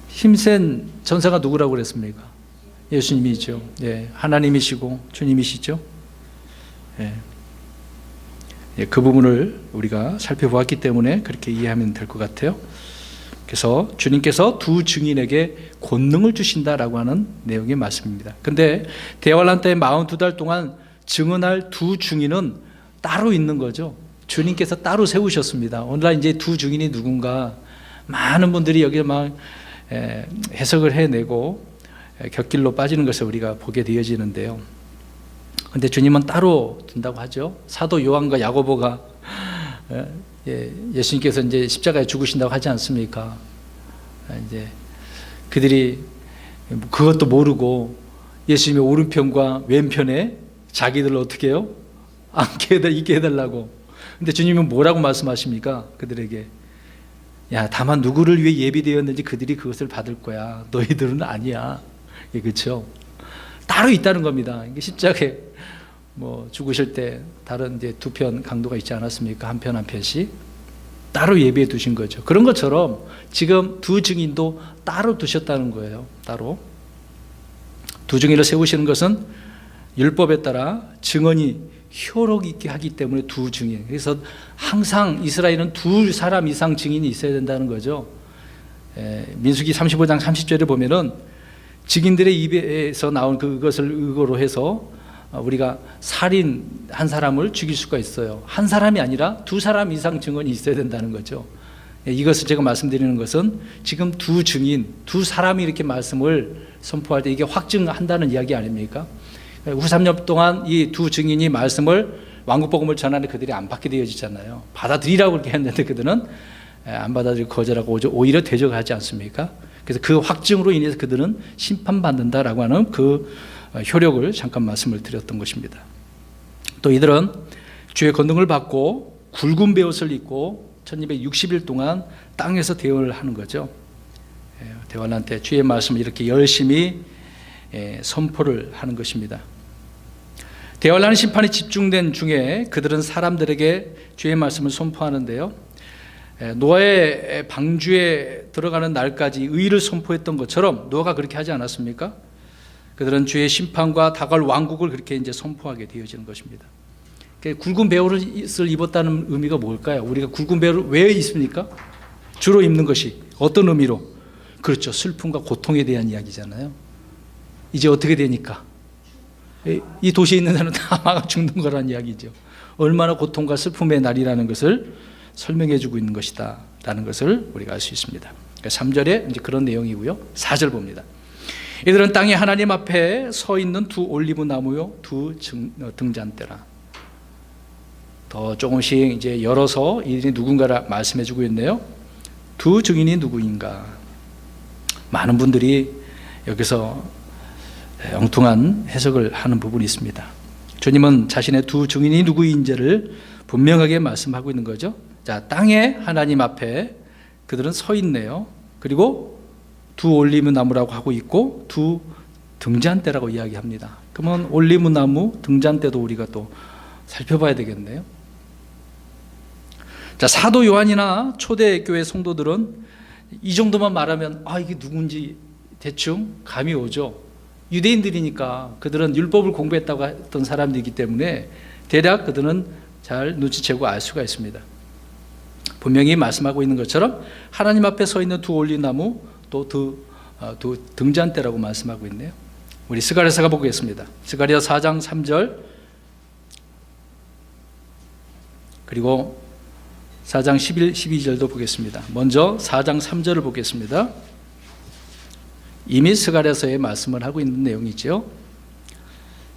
힘센 천사가 누구라고 그랬습니까? 예수님이죠. 하나님이시고 주님이시죠. 그 부분을 우리가 살펴보았기 때문에 그렇게 이해하면 될 것 같아요. 그래서 주님께서 두 증인에게 권능을 주신다라고 하는 내용의 말씀입니다. 그런데 대환란 때 42달 동안 증언할 두 증인은 따로 있는 거죠. 주님께서 따로 세우셨습니다. 오늘날 이제 두 증인이 누군가 많은 분들이 여기에 막 해석을 해내고 곁길로 빠지는 것을 우리가 보게 되어지는데요. 그런데 주님은 따로 둔다고 하죠. 사도 요한과 야고보가 예수님께서 이제 십자가에 죽으신다고 하지 않습니까? 이제 그들이 그것도 모르고 예수님의 오른편과 왼편에 자기들을 어떻게 해요? 있게 해달라고. 근데 주님은 뭐라고 말씀하십니까? 그들에게 야, 다만 누구를 위해 예비되었는지 그들이 그것을 받을 거야. 너희들은 아니야. 그렇죠? 따로 있다는 겁니다. 십자가에 죽으실 때 다른 이제 두 편 강도가 있지 않았습니까? 한 편 한 편씩 따로 예비해 두신 거죠. 그런 것처럼 지금 두 증인도 따로 두셨다는 거예요. 따로 두 증인을 세우시는 것은 율법에 따라 증언이 효력 있게 하기 때문에 두 증인. 그래서 항상 이스라엘은 두 사람 이상 증인이 있어야 된다는 거죠. 민수기 35장 30절에 보면은 증인들의 입에서 나온 그것을 의거로 해서 우리가 살인 한 사람을 죽일 수가 있어요. 한 사람이 아니라 두 사람 이상 증언이 있어야 된다는 거죠. 이것을 제가 말씀드리는 것은 지금 두 증인, 두 사람이 이렇게 말씀을 선포할 때 이게 확증한다는 이야기 아닙니까? 후 3년 동안 이 두 증인이 말씀을 왕국복음을 전하는 그들이 안 받게 되어지잖아요. 받아들이라고 그렇게 했는데 그들은 안 받아들이고 거절하고 오히려 대적하지 않습니까? 그래서 그 확증으로 인해서 그들은 심판받는다라고 하는 그 효력을 잠깐 말씀을 드렸던 것입니다. 또 이들은 주의 권능을 받고 굵은 베옷을 입고 1260일 동안 땅에서 대언을 하는 거죠. 대환한테 주의 말씀을 이렇게 열심히 선포를 하는 것입니다. 대환란 심판이 집중된 중에 그들은 사람들에게 주의 말씀을 선포하는데요. 노아의 방주에 들어가는 날까지 의를 선포했던 것처럼 노아가 그렇게 하지 않았습니까? 그들은 주의 심판과 다가올 왕국을 그렇게 이제 선포하게 되어지는 것입니다. 굵은 베옷을 입었다는 의미가 뭘까요? 우리가 굵은 베옷을 왜 입습니까? 주로 입는 것이 어떤 의미로? 그렇죠. 슬픔과 고통에 대한 이야기잖아요. 이제 어떻게 되니까? 이 도시에 있는 사람은 다 막아 죽는 거란 이야기죠. 얼마나 고통과 슬픔의 날이라는 것을 설명해 주고 있는 것이다 라는 것을 우리가 알 수 있습니다. 3절에 이제 그런 내용이고요. 4절 봅니다. 이들은 땅에 하나님 앞에 서 있는 두 올리브 나무요 두 등잔대라. 더 조금씩 이제 열어서 이들이 누군가를 말씀해 주고 있네요. 두 증인이 누구인가? 많은 분들이 여기서 엉뚱한 해석을 하는 부분이 있습니다. 주님은 자신의 두 증인이 누구인지를 분명하게 말씀하고 있는 거죠. 자, 땅에 하나님 앞에 그들은 서 있네요. 그리고 두 올리브 나무라고 하고 있고 두 등잔대라고 이야기합니다. 그러면 올리브 나무, 등잔대도 우리가 또 살펴봐야 되겠네요. 자, 사도 요한이나 초대교회 성도들은 이 정도만 말하면 이게 누군지 대충 감이 오죠. 유대인들이니까 그들은 율법을 공부했다고 했던 사람들이기 때문에 대략 그들은 잘 눈치채고 알 수가 있습니다. 분명히 말씀하고 있는 것처럼 하나님 앞에 서 있는 두 올리나무 또 두 등잔대라고 말씀하고 있네요. 우리 스가랴서가 보겠습니다. 스가랴 4장 3절 그리고 4장 11, 12절도 보겠습니다. 먼저 4장 3절을 보겠습니다. 이미 스가랴서에 말씀을 하고 있는 내용이죠.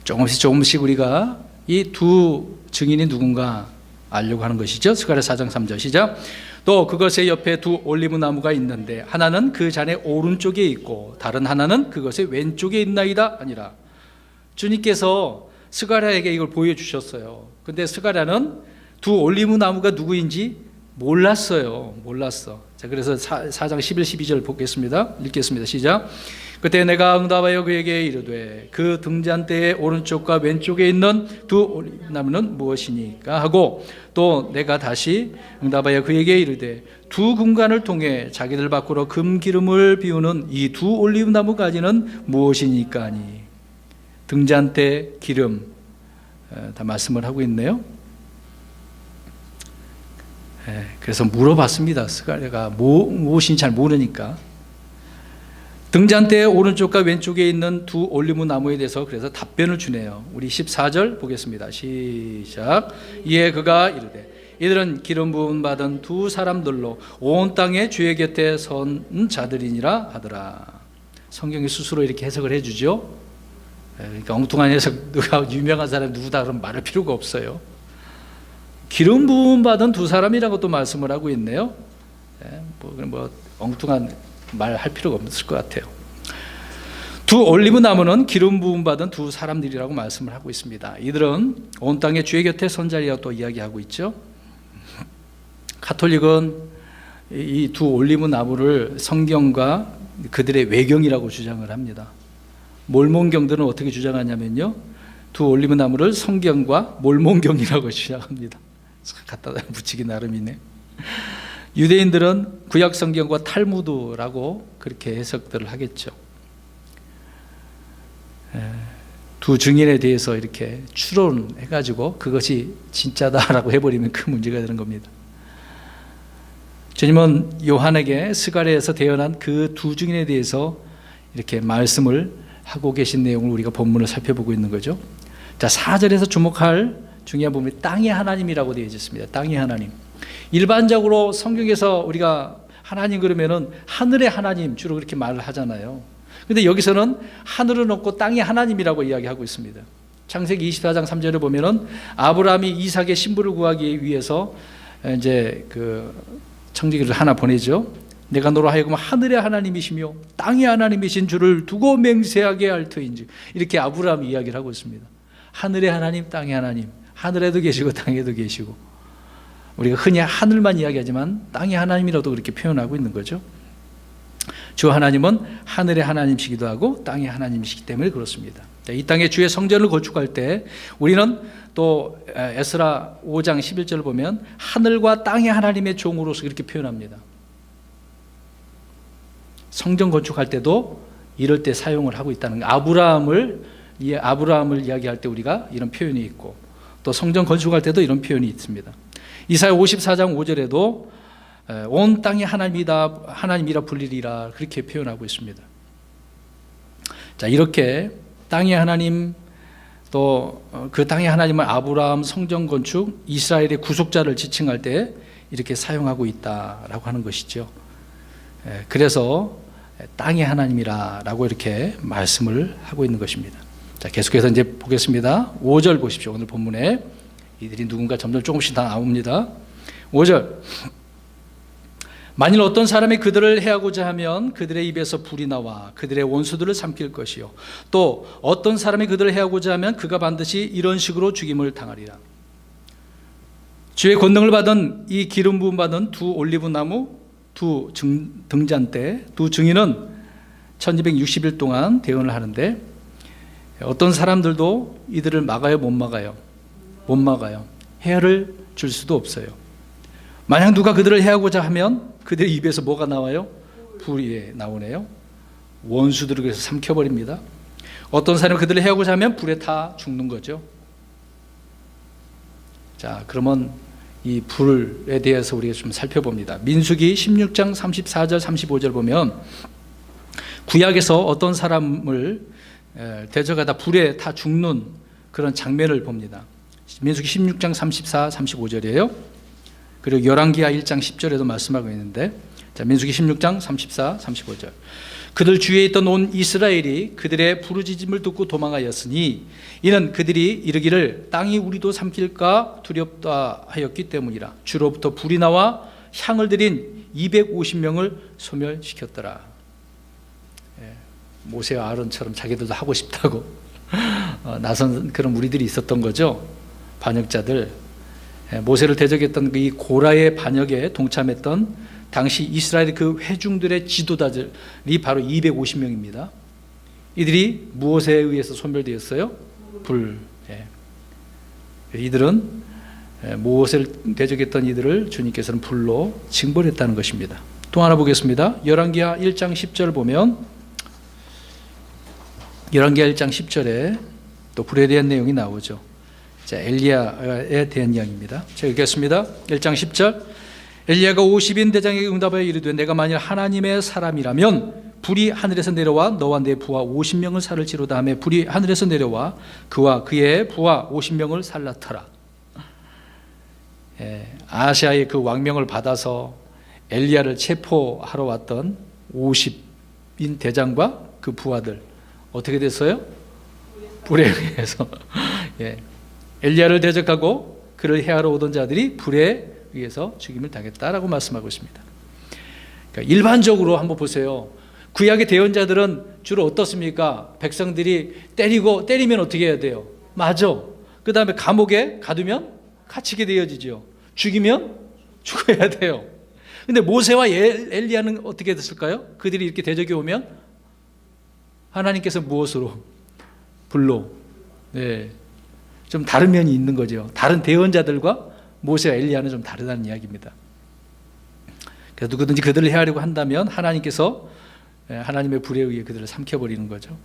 조금씩 우리가 이 두 증인이 누군가 알려고 하는 것이죠. 스가랴 4장 3절 시작. 또 그것의 옆에 두 올리브 나무가 있는데 하나는 그 잔의 오른쪽에 있고 다른 하나는 그것의 왼쪽에 있나이다 아니라. 주님께서 스가랴에게 이걸 보여주셨어요. 근데 스가랴는 두 올리브 나무가 누구인지 몰랐어요. 자, 그래서 4장 11, 12절 보겠습니다. 읽겠습니다. 시작. 그때 내가 응답하여 그에게 이르되 그 등잔대의 오른쪽과 왼쪽에 있는 두 올리브 나무는 무엇이니까 하고 또 내가 다시 응답하여 그에게 이르되 두 군관을 통해 자기들 밖으로 금기름을 비우는 이 두 올리브 나무 가지는 무엇이니까 하니. 등잔대, 기름 다 말씀을 하고 있네요. 그래서 물어봤습니다. 스가랴가 무엇인지 잘 모르니까. 등잔대의 오른쪽과 왼쪽에 있는 두 올리브 나무에 대해서 그래서 답변을 주네요. 우리 14절 보겠습니다. 시작. 이에 그가 이르되 이들은 기름 부음 받은 두 사람들로 온 땅에 주의 곁에 선 자들이니라 하더라. 성경이 스스로 이렇게 해석을 해주죠. 그러니까 엉뚱한 해석, 누가 유명한 사람 누구다 그러면 말할 필요가 없어요. 기름 부음 받은 두 사람이라고 또 말씀을 하고 있네요. 뭐 엉뚱한 말 할 필요가 없을 것 같아요. 두 올리브 나무는 기름 부음 받은 두 사람들이라고 말씀을 하고 있습니다. 이들은 온 땅에 주의 곁에 선 자리라고 또 이야기하고 있죠. 가톨릭은 이 두 올리브 나무를 성경과 그들의 외경이라고 주장을 합니다. 몰몬경들은 어떻게 주장하냐면요, 두 올리브 나무를 성경과 몰몬경이라고 주장합니다. 갖다 붙이기 나름이네. 유대인들은 구약 성경과 탈무드라고 그렇게 해석들을 하겠죠. 두 증인에 대해서 이렇게 추론해가지고 그것이 진짜다라고 해버리면 큰 문제가 되는 겁니다. 주님은 요한에게 스가랴에서 대언한 그 두 증인에 대해서 이렇게 말씀을 하고 계신 내용을 우리가 본문을 살펴보고 있는 거죠. 자, 4절에서 주목할 중요한 부분이 땅의 하나님이라고 되어 있습니다. 땅의 하나님. 일반적으로 성경에서 우리가 하나님 그러면은 하늘의 하나님 주로 그렇게 말을 하잖아요. 근데 여기서는 하늘은 없고 땅의 하나님이라고 이야기하고 있습니다. 창세기 24장 3절에 보면은 아브라함이 이삭의 신부를 구하기 위해서 이제 그 청지기를 하나 보내죠. 내가 너로 하여금 하늘의 하나님이시며 땅의 하나님이신 주를 두고 맹세하게 할 터인지, 이렇게 아브라함이 이야기를 하고 있습니다. 하늘의 하나님, 땅의 하나님, 하늘에도 계시고 땅에도 계시고, 우리가 흔히 하늘만 이야기하지만 땅의 하나님이라도 그렇게 표현하고 있는 거죠. 주 하나님은 하늘의 하나님이시기도 하고 땅의 하나님이시기 때문에 그렇습니다. 이 땅에 주의 성전을 건축할 때 우리는 또 에스라 5장 11절을 보면 하늘과 땅의 하나님의 종으로서 이렇게 표현합니다. 성전 건축할 때도 이럴 때 사용을 하고 있다는 거예요. 아브라함을 이야기할 때 우리가 이런 표현이 있고, 또 성전 건축할 때도 이런 표현이 있습니다. 이사야 54장 5절에도 온 땅이 하나님이라 불리리라, 그렇게 표현하고 있습니다. 자, 이렇게 땅의 하나님, 또 그 땅의 하나님은 아브라함, 성전 건축, 이스라엘의 구속자를 지칭할 때 이렇게 사용하고 있다라고 하는 것이죠. 그래서 땅의 하나님이라고 이렇게 말씀을 하고 있는 것입니다. 자, 계속해서 이제 보겠습니다. 5절 보십시오. 오늘 본문에 이들이 누군가 점점 조금씩 다 나옵니다. 5절. 만일 어떤 사람이 그들을 해하고자 하면 그들의 입에서 불이 나와 그들의 원수들을 삼킬 것이요, 또 어떤 사람이 그들을 해하고자 하면 그가 반드시 이런 식으로 죽임을 당하리라. 주의 권능을 받은 이 기름 부음 받은 두 올리브 나무 두 등잔대 두 증인은 1260일 동안 대언을 하는데, 어떤 사람들도 이들을 막아요? 못 막아요? 못 막아요. 해를 줄 수도 없어요. 만약 누가 그들을 해하고자 하면 그들의 입에서 뭐가 나와요? 불이 나오네요. 원수들을 그래서 삼켜버립니다. 어떤 사람이 그들을 해하고자 하면 불에 타 죽는 거죠. 자, 그러면 이 불에 대해서 우리가 좀 살펴봅니다. 민수기 16장 34절 35절 보면 구약에서 어떤 사람을 대적하다 불에 타 죽는 그런 장면을 봅니다. 민수기 16장 34, 35절이에요. 그리고 열왕기하 1장 10절에도 말씀하고 있는데, 자, 민수기 16장 34, 35절. 그들 주위에 있던 온 이스라엘이 그들의 부르짖음을 듣고 도망하였으니 이는 그들이 이르기를 땅이 우리도 삼킬까 두렵다 하였기 때문이라. 주로부터 불이 나와 향을 들인 250명을 소멸시켰더라. 모세와 아론처럼 자기들도 하고 싶다고 나선 그런 무리들이 있었던 거죠. 반역자들. 모세를 대적했던 이 고라의 반역에 동참했던 당시 이스라엘 그 회중들의 지도자들이 바로 250명입니다. 이들이 무엇에 의해서 소멸되었어요? 불. 이들은 무엇을 대적했던 이들을 주님께서는 불로 징벌했다는 것입니다. 또 하나 보겠습니다. 열왕기하 1장 10절 보면, 열왕기하 1장 10절에 또 불에 대한 내용이 나오죠. 자, 엘리야에 대한 이야기입니다. 제가 읽겠습니다. 1장 10절. 엘리야가 50인 대장에게 응답하여 이르되 내가 만일 하나님의 사람이라면 불이 하늘에서 내려와 너와 내 부하 50명을 살을지로다 하며 불이 하늘에서 내려와 그와 그의 부하 50명을 살랐더라. 아시아의 그 왕명을 받아서 엘리야를 체포하러 왔던 50인 대장과 그 부하들 어떻게 됐어요? 불에 의해서 엘리야를 대적하고 그를 해하러 오던 자들이 불에 의해서 죽임을 당했다라고 말씀하고 있습니다. 그러니까 일반적으로 한번 보세요. 구약의 대언자들은 주로 어떻습니까? 백성들이 때리면 어떻게 해야 돼요? 맞아. 그 다음에 감옥에 가두면 갇히게 되어지죠. 죽이면 죽어야 돼요. 근데 모세와 엘리야는 어떻게 됐을까요? 그들이 이렇게 대적이 오면 하나님께서 무엇으로? 불로. 좀 다른 면이 있는 거죠. 다른 대언자들과 모세와 엘리야는 좀 다르다는 이야기입니다. 그래서 누구든지 그들을 해하려고 한다면 하나님께서 하나님의 불에 의해 그들을 삼켜버리는 거죠.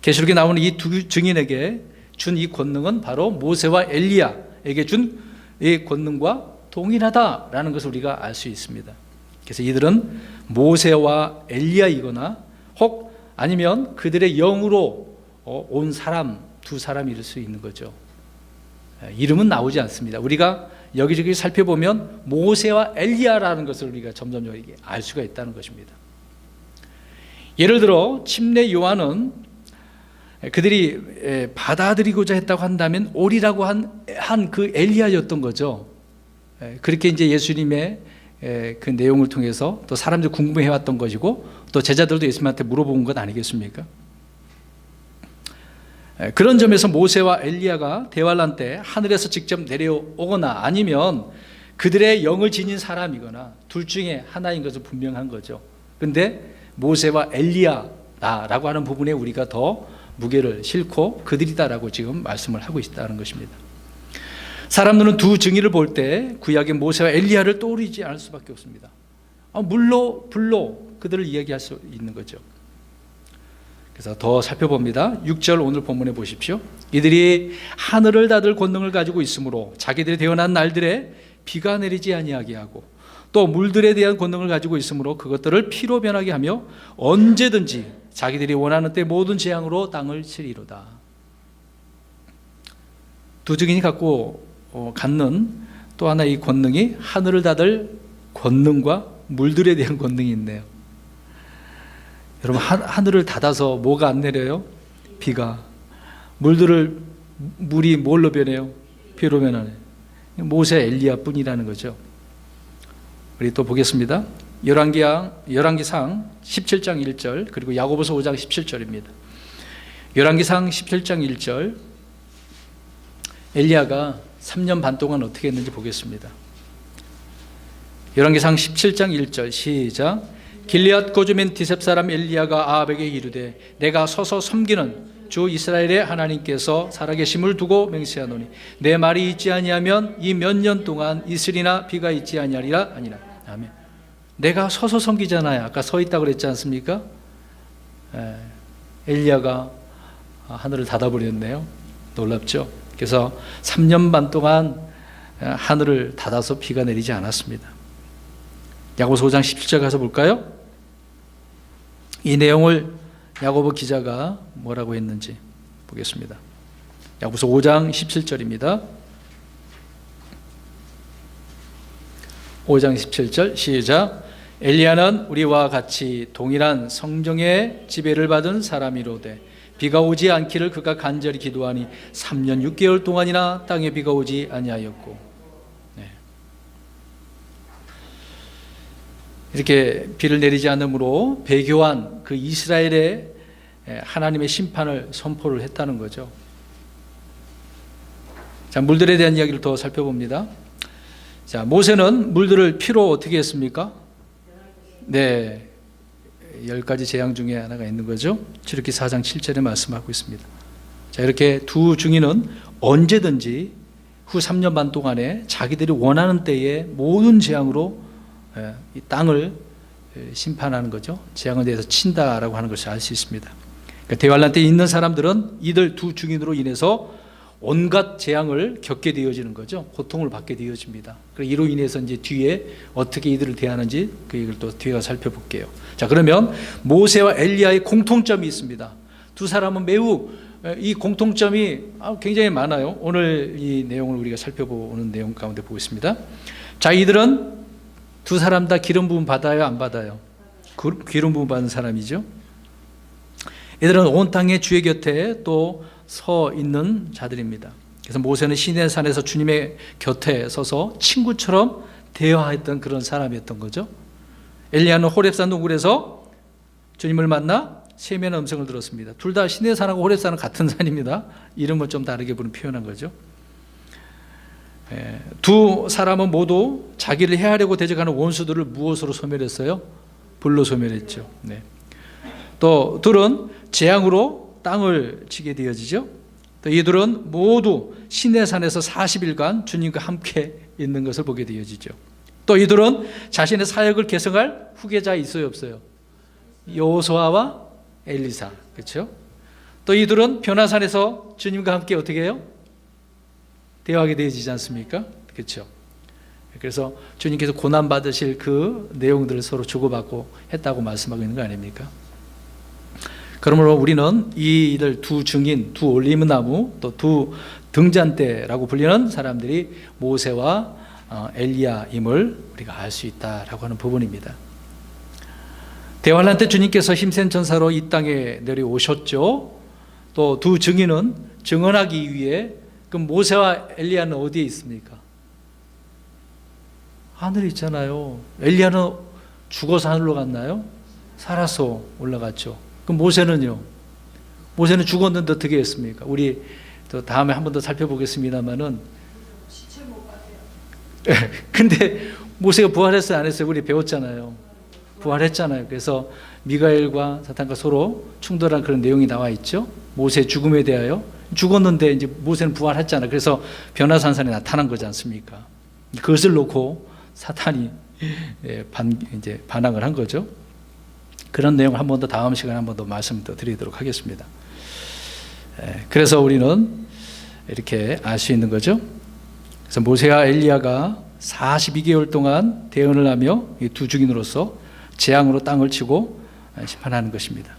계시록에 나오는 이 두 증인에게 준 이 권능은 바로 모세와 엘리야에게 준 이 권능과 동일하다라는 것을 우리가 알 수 있습니다. 그래서 이들은 모세와 엘리야이거나 혹 아니면 그들의 영으로 온 사람, 두 사람일 수 있는 거죠. 이름은 나오지 않습니다. 우리가 여기저기 살펴보면 모세와 엘리야라는 것을 우리가 점점 알 수가 있다는 것입니다. 예를 들어 침례 요한은 그들이 받아들이고자 했다고 한다면 오리라고 한 그 엘리야였던 거죠. 그렇게 이제 예수님의 그 내용을 통해서 또 사람들이 궁금해왔던 것이고 또 제자들도 예수님한테 물어본 것 아니겠습니까? 그런 점에서 모세와 엘리야가 대환란 때 하늘에서 직접 내려오거나 아니면 그들의 영을 지닌 사람이거나 둘 중에 하나인 것은 분명한 거죠. 그런데 모세와 엘리야라고 하는 부분에 우리가 더 무게를 싣고 그들이다라고 지금 말씀을 하고 있다는 것입니다. 사람들은 두 증인을 볼 때 구약의 모세와 엘리야를 떠오르지 않을 수밖에 없습니다. 물로 불로 그들을 이야기할 수 있는 거죠. 그래서 더 살펴봅니다. 6절 오늘 본문에 보십시오. 이들이 하늘을 닫을 권능을 가지고 있으므로 자기들이 태어난 날들에 비가 내리지 아니하게 하고 또 물들에 대한 권능을 가지고 있으므로 그것들을 피로 변하게 하며 언제든지 자기들이 원하는 때 모든 재앙으로 땅을 치리로다. 두 증인이 갖고 갖는 또 하나 이 권능이 하늘을 닫을 권능과 물들에 대한 권능이 있네요. 여러분 하늘을 닫아서 뭐가 안 내려요? 비가. 물이 뭘로 변해요? 피로 변하네. 모세 엘리야 뿐이라는 거죠. 우리 또 보겠습니다. 열왕기상 17장 1절 그리고 야고보서 5장 17절입니다. 열왕기상 17장 1절 엘리야가 3년 반 동안 어떻게 했는지 보겠습니다. 열왕기상 17장 1절 시작. 길리앗 고주민 디셉 사람 엘리야가 아합에게 이르되 내가 서서 섬기는 주 이스라엘의 하나님께서 살아계심을 두고 맹세하노니 내 말이 있지 아니하면 이 몇 년 동안 이슬이나 비가 있지 아니하리라 아니라. 아멘. 내가 서서 섬기잖아요. 아까 서 있다고 그랬지 않습니까? 엘리야가 하늘을 닫아버렸네요. 놀랍죠? 그래서 3년 반 동안 하늘을 닫아서 비가 내리지 않았습니다. 야고보서 5장 17절 가서 볼까요? 이 내용을 야고보 기자가 뭐라고 했는지 보겠습니다. 야고보서 5장 17절입니다. 5장 17절 시작. 엘리야는 우리와 같이 동일한 성령의 지배를 받은 사람이로되 비가 오지 않기를 그가 간절히 기도하니 3년 6개월 동안이나 땅에 비가 오지 아니하였고. 이렇게 비를 내리지 않으므로 배교한 그 이스라엘의 하나님의 심판을 선포를 했다는 거죠. 자, 물들에 대한 이야기를 더 살펴봅니다. 자, 모세는 물들을 피로 어떻게 했습니까? 네, 10가지 재앙 중에 하나가 있는 거죠. 출애굽기 4장 7절에 말씀하고 있습니다. 자, 이렇게 두 증인은 언제든지 후 3년 반 동안에 자기들이 원하는 때에 모든 재앙으로 이 땅을 심판하는 거죠. 재앙에 대해서 친다라고 하는 것을 알 수 있습니다. 그러니까 대환란 때 있는 사람들은 이들 두 증인으로 인해서 온갖 재앙을 겪게 되어지는 거죠. 고통을 받게 되어집니다. 이로 인해서 이제 뒤에 어떻게 이들을 대하는지 그 얘기를 또 뒤에 가서 살펴볼게요. 자, 그러면 모세와 엘리야의 공통점이 있습니다. 두 사람은 매우 이 공통점이 굉장히 많아요. 오늘 이 내용을 우리가 살펴보는 내용 가운데 보겠습니다. 자, 이들은 두 사람 다 기름 부음 받아요, 안 받아요? 기름 부음 받은 사람이죠. 이들은 온 땅의 주의 곁에 또 서 있는 자들입니다. 그래서 모세는 시내산에서 주님의 곁에 서서 친구처럼 대화했던 그런 사람이었던 거죠. 엘리야는 호렙산 동굴에서 주님을 만나 세면의 음성을 들었습니다. 둘 다 시내산하고 호렙산은 같은 산입니다. 이름을 좀 다르게 표현한 거죠. 두 사람은 모두 자기를 해하려고 대적하는 원수들을 무엇으로 소멸했어요? 불로 소멸했죠. 네. 또 둘은 재앙으로 땅을 치게 되어지죠. 또 이들은 모두 시내산에서 40일간 주님과 함께 있는 것을 보게 되어지죠. 또 이들은 자신의 사역을 계승할 후계자 있어요, 없어요? 여호수아와 엘리사, 그렇죠? 또 이들은 변화산에서 주님과 함께 어떻게 해요? 대화하게 되어지지 않습니까? 그렇죠? 그래서 주님께서 고난 받으실 그 내용들을 서로 주고받고 했다고 말씀하고 있는 거 아닙니까? 그러므로 우리는 이들 두 증인, 두 올리브나무, 또 두 등잔대라고 불리는 사람들이 모세와 엘리야임을 우리가 알 수 있다라고 하는 부분입니다. 대환란 때 주님께서 힘센 천사로 이 땅에 내려오셨죠. 또 두 증인은 증언하기 위해, 그럼 모세와 엘리야는 어디에 있습니까? 하늘에 있잖아요. 엘리야는 죽어서 하늘로 갔나요? 살아서 올라갔죠. 그럼 모세는요? 모세는 죽었는데 어떻게 했습니까? 우리 또 다음에 한 번 더 살펴보겠습니다만은, 시체 못 봤대요. 근데 모세가 부활했어요, 안 했어요? 우리 배웠잖아요. 부활했잖아요. 그래서 미가엘과 사탄과 서로 충돌한 그런 내용이 나와 있죠. 모세의 죽음에 대하여. 죽었는데 이제 모세는 부활했잖아요. 그래서 변화산산에 나타난 거지 않습니까? 그것을 놓고 사탄이 이제 반항을 한 거죠. 그런 내용을 한 번 더 다음 시간에 한 번 더 말씀 더 드리도록 하겠습니다. 그래서 우리는 이렇게 알 수 있는 거죠. 그래서 모세와 엘리야가 42개월 동안 대언을 하며 이 두 증인으로서 재앙으로 땅을 치고 심판하는 것입니다.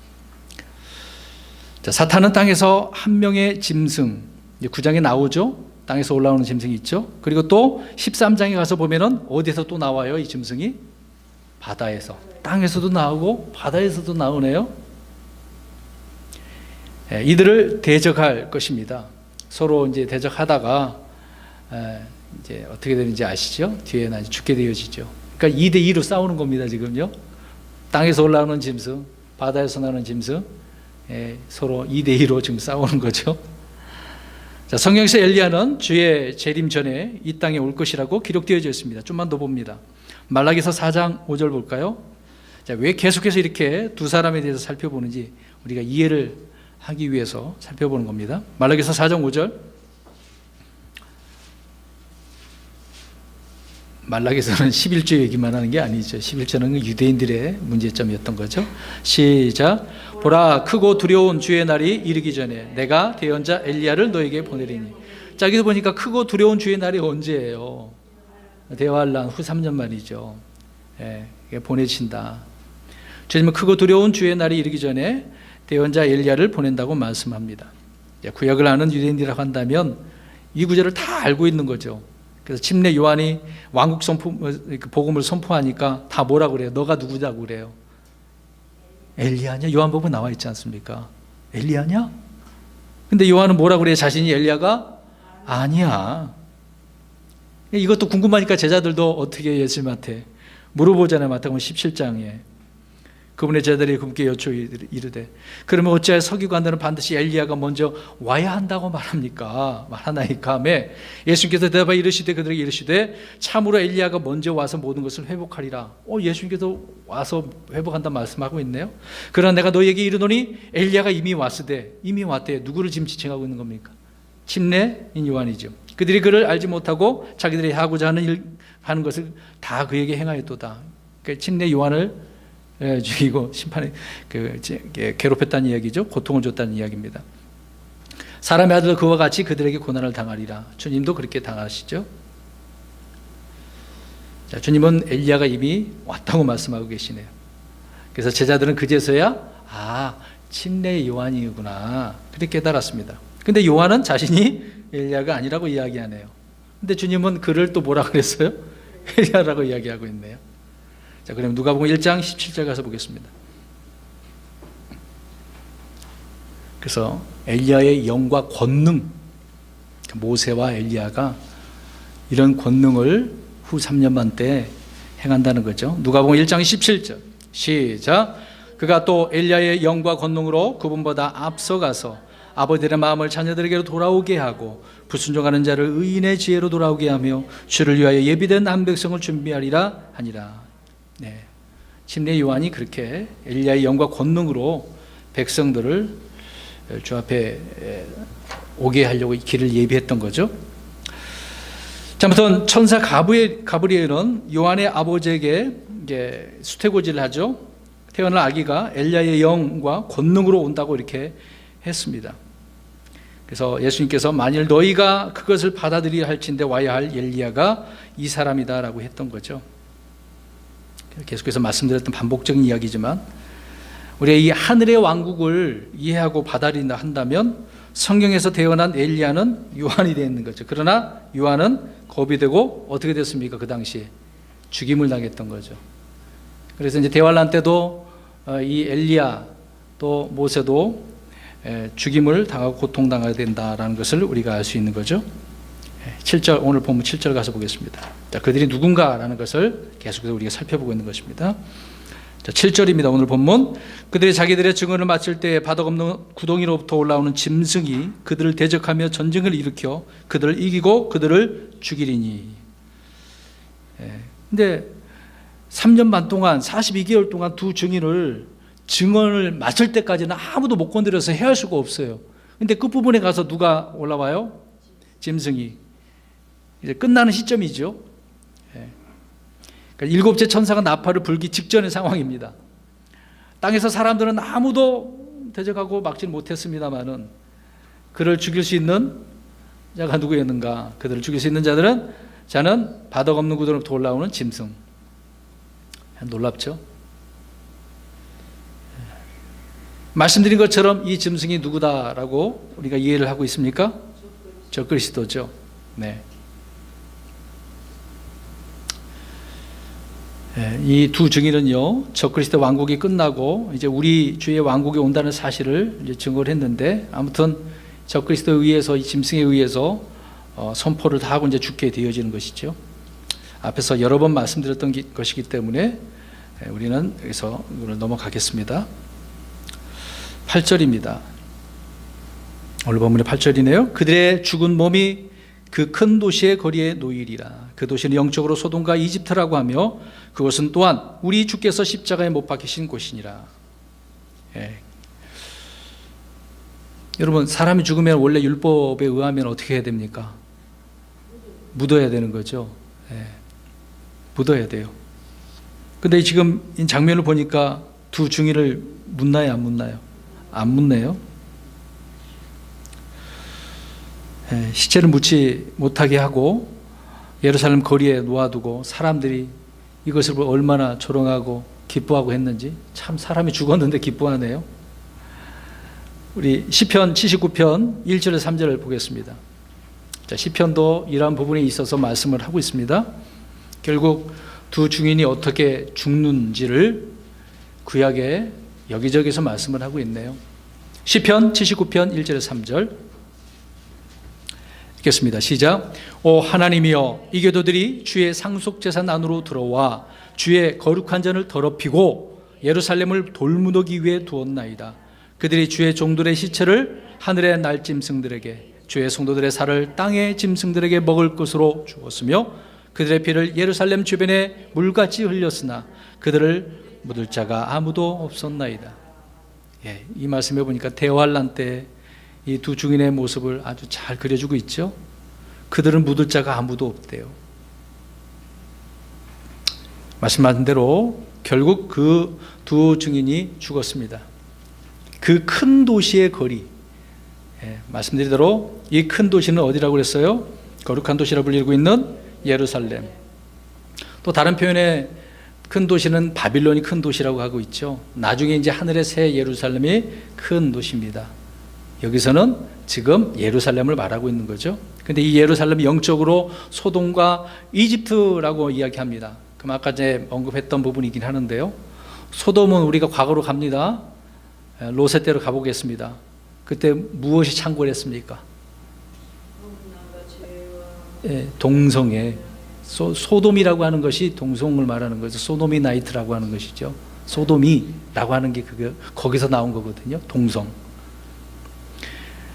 자, 사탄은 땅에서 한 명의 짐승, 9장에 나오죠. 땅에서 올라오는 짐승이 있죠. 그리고 또 13장에 가서 보면은 어디서 또 나와요? 이 짐승이 바다에서, 땅에서도 나오고 바다에서도 나오네요. 이들을 대적할 것입니다. 서로 이제 대적하다가 이제 어떻게 되는지 아시죠? 뒤에는 이제 죽게 되어지죠. 그러니까 2대2로 싸우는 겁니다, 지금요. 땅에서 올라오는 짐승, 바다에서 나오는 짐승, 서로 2대2로 지금 싸우는 거죠. 자, 성경에서 엘리야는 주의 재림 전에 이 땅에 올 것이라고 기록되어져 있습니다. 좀만 더 봅니다. 말라기서 4장 5절 볼까요? 자, 왜 계속해서 이렇게 두 사람에 대해서 살펴보는지 우리가 이해를 하기 위해서 살펴보는 겁니다. 말라기서 4장 5절. 말라기서는 11조 얘기만 하는 게 아니죠. 11조는 유대인들의 문제점이었던 거죠. 시작. 보라, 크고 두려운 주의 날이 이르기 전에 내가 대언자 엘리야를 너에게 보내리니. 자, 여기서 보니까 크고 두려운 주의 날이 언제예요? 대환란 후 3년 만이죠. 보내신다. 주님은 크고 두려운 주의 날이 이르기 전에 대언자 엘리야를 보낸다고 말씀합니다. 구약을 아는 유대인이라고 한다면 이 구절을 다 알고 있는 거죠. 그래서 침례 요한이 왕국 복음을 선포하니까 다 뭐라 그래요? 너가 누구냐고 그래요? 엘리야냐? 요한복음 나와 있지 않습니까? 엘리야냐? 근데 요한은 뭐라 그래요? 자신이 엘리야가 아니야. 이것도 궁금하니까 제자들도 어떻게 예수님한테 물어보잖아요. 마태복음 17장에. 그분의 제자들이 그분께 여쭈어 이르되 그러면 어찌하여 서기관들은 반드시 엘리야가 먼저 와야 한다고 말하나이까 하며 예수님께서 대답하여 이르시되 그들에게 이르시되 참으로 엘리야가 먼저 와서 모든 것을 회복하리라. 예수님께서 와서 회복한다 말씀하고 있네요. 그러나 내가 너희에게 이르노니 엘리야가 이미 왔으되, 이미 왔대. 누구를 지금 지칭하고 있는 겁니까? 침례인 요한이죠. 그들이 그를 알지 못하고 자기들이 하고자 하는 것을 다 그에게 행하였도다. 그러니까 침례 요한을 죽이고 심판에 괴롭혔다는 이야기죠. 고통을 줬다는 이야기입니다. 사람의 아들 그와 같이 그들에게 고난을 당하리라. 주님도 그렇게 당하시죠. 자, 주님은 엘리야가 이미 왔다고 말씀하고 계시네요. 그래서 제자들은 그제서야 침례 요한이구나 그렇게 깨달았습니다. 근데 요한은 자신이 엘리야가 아니라고 이야기하네요. 근데 주님은 그를 또 뭐라 그랬어요? 엘리야라고 이야기하고 있네요. 자, 그럼 누가복음 1장 17절 가서 보겠습니다. 그래서 엘리야의 영과 권능, 모세와 엘리야가 이런 권능을 후 3년만 때 행한다는 거죠. 누가복음 1장 17절 시작. 그가 또 엘리야의 영과 권능으로 그분보다 앞서가서 아버지의 마음을 자녀들에게로 돌아오게 하고 불순종하는 자를 의인의 지혜로 돌아오게 하며 주를 위하여 예비된 한 백성을 준비하리라 하니라. 침례 요한이 그렇게 엘리야의 영과 권능으로 백성들을 주 앞에 오게 하려고 길을 예비했던 거죠. 자, 아무튼 천사 가브리엘은 요한의 아버지에게 이제 수태고지를 하죠. 태어날 아기가 엘리야의 영과 권능으로 온다고 이렇게 했습니다. 그래서 예수님께서 만일 너희가 그것을 받아들여야 할진대 와야 할 엘리야가 이 사람이다라고 했던 거죠. 계속해서 말씀드렸던 반복적인 이야기지만 우리가 이 하늘의 왕국을 이해하고 받아들인다 한다면 성경에서 태어난 엘리야는 요한이 되어 있는 거죠. 그러나 요한은 겁이 되고 어떻게 됐습니까? 그 당시에 죽임을 당했던 거죠. 그래서 이제 대환란 때도 이 엘리야 또 모세도 죽임을 당하고 고통당하게 된다라는 것을 우리가 알 수 있는 거죠. 7절, 오늘 본문 7절 가서 보겠습니다. 자, 그들이 누군가라는 것을 계속해서 우리가 살펴보고 있는 것입니다. 자, 7절입니다. 오늘 본문. 그들이 자기들의 증언을 마칠 때 바닥 없는 구덩이로부터 올라오는 짐승이 그들을 대적하며 전쟁을 일으켜 그들을 이기고 그들을 죽이리니. 근데 3년 반 동안 42개월 동안 두 증언을 마칠 때까지는 아무도 못 건드려서 해할 수가 없어요. 근데 끝부분에 가서 누가 올라와요? 짐승이. 이제 끝나는 시점이죠. 그러니까 일곱째 천사가 나팔을 불기 직전의 상황입니다. 땅에서 사람들은 아무도 대적하고 막지는 못했습니다만은 그를 죽일 수 있는 자가 누구였는가? 그들을 죽일 수 있는 자는 바닥 없는 구덩이로부터 올라오는 짐승. 놀랍죠? 말씀드린 것처럼 이 짐승이 누구다라고 우리가 이해를 하고 있습니까? 적그리스도죠. 네. 이 두 증인은요, 적그리스도 왕국이 끝나고 이제 우리 주의 왕국이 온다는 사실을 이제 증거를 했는데, 아무튼 적그리스도에 의해서, 이 짐승에 의해서 선포를 다 하고 이제 죽게 되어지는 것이죠. 앞에서 여러 번 말씀드렸던 것이기 때문에 우리는 여기서 이걸 넘어가겠습니다. 8절입니다. 오늘 본문의 8절이네요. 그들의 죽은 몸이 그 큰 도시의 거리에 놓이리라. 그 도시는 영적으로 소돔과 이집트라고 하며 그것은 또한 우리 주께서 십자가에 못 박히신 곳이니라. 여러분, 사람이 죽으면 원래 율법에 의하면 어떻게 해야 됩니까? 묻어야 되는 거죠. 묻어야 돼요. 근데 지금 이 장면을 보니까 두 증인을 묻나요, 안 묻나요? 안 묻네요. 시체를 묻지 못하게 하고 예루살렘 거리에 놓아두고 사람들이 이것을 보고 얼마나 조롱하고 기뻐하고 했는지, 참 사람이 죽었는데 기뻐하네요. 우리 시편 79편 1절에서 3절을 보겠습니다. 자, 시편도 이러한 부분에 있어서 말씀을 하고 있습니다. 결국 두 증인이 어떻게 죽는지를 구약에 여기저기서 말씀을 하고 있네요. 시편 79편 1절에서 3절 읽겠습니다. 시작. 오 하나님이여, 이 교도들이 주의 상속제산 안으로 들어와 주의 거룩한 전을 더럽히고 예루살렘을 돌무더기 위에 두었나이다. 그들이 주의 종들의 시체를 하늘의 날짐승들에게, 주의 성도들의 살을 땅의 짐승들에게 먹을 것으로 주었으며 그들의 피를 예루살렘 주변에 물같이 흘렸으나 그들을 묻을 자가 아무도 없었나이다. 이 말씀해 보니까 대환란 때 이 두 증인의 모습을 아주 잘 그려주고 있죠. 그들은 묻을 자가 아무도 없대요. 말씀하신 대로 결국 그 두 증인이 죽었습니다. 그 큰 도시의 거리, 말씀드린 대로 이 큰 도시는 어디라고 그랬어요? 거룩한 도시라고 불리고 있는 예루살렘. 또 다른 표현에 큰 도시는 바빌론이 큰 도시라고 하고 있죠. 나중에 이제 하늘의 새 예루살렘이 큰 도시입니다. 여기서는 지금 예루살렘을 말하고 있는 거죠. 근데 이 예루살렘이 영적으로 소돔과 이집트라고 이야기합니다. 그럼 아까 이제 언급했던 부분이긴 하는데요. 소돔은 우리가 과거로 갑니다. 롯의 때로 가보겠습니다. 그때 무엇이 창궐했습니까? 동성애. 소돔이라고 하는 것이 동성을 말하는 거죠. 소돔이 나이트라고 하는 것이죠. 소돔이라고 하는 게 거기서 나온 거거든요. 동성.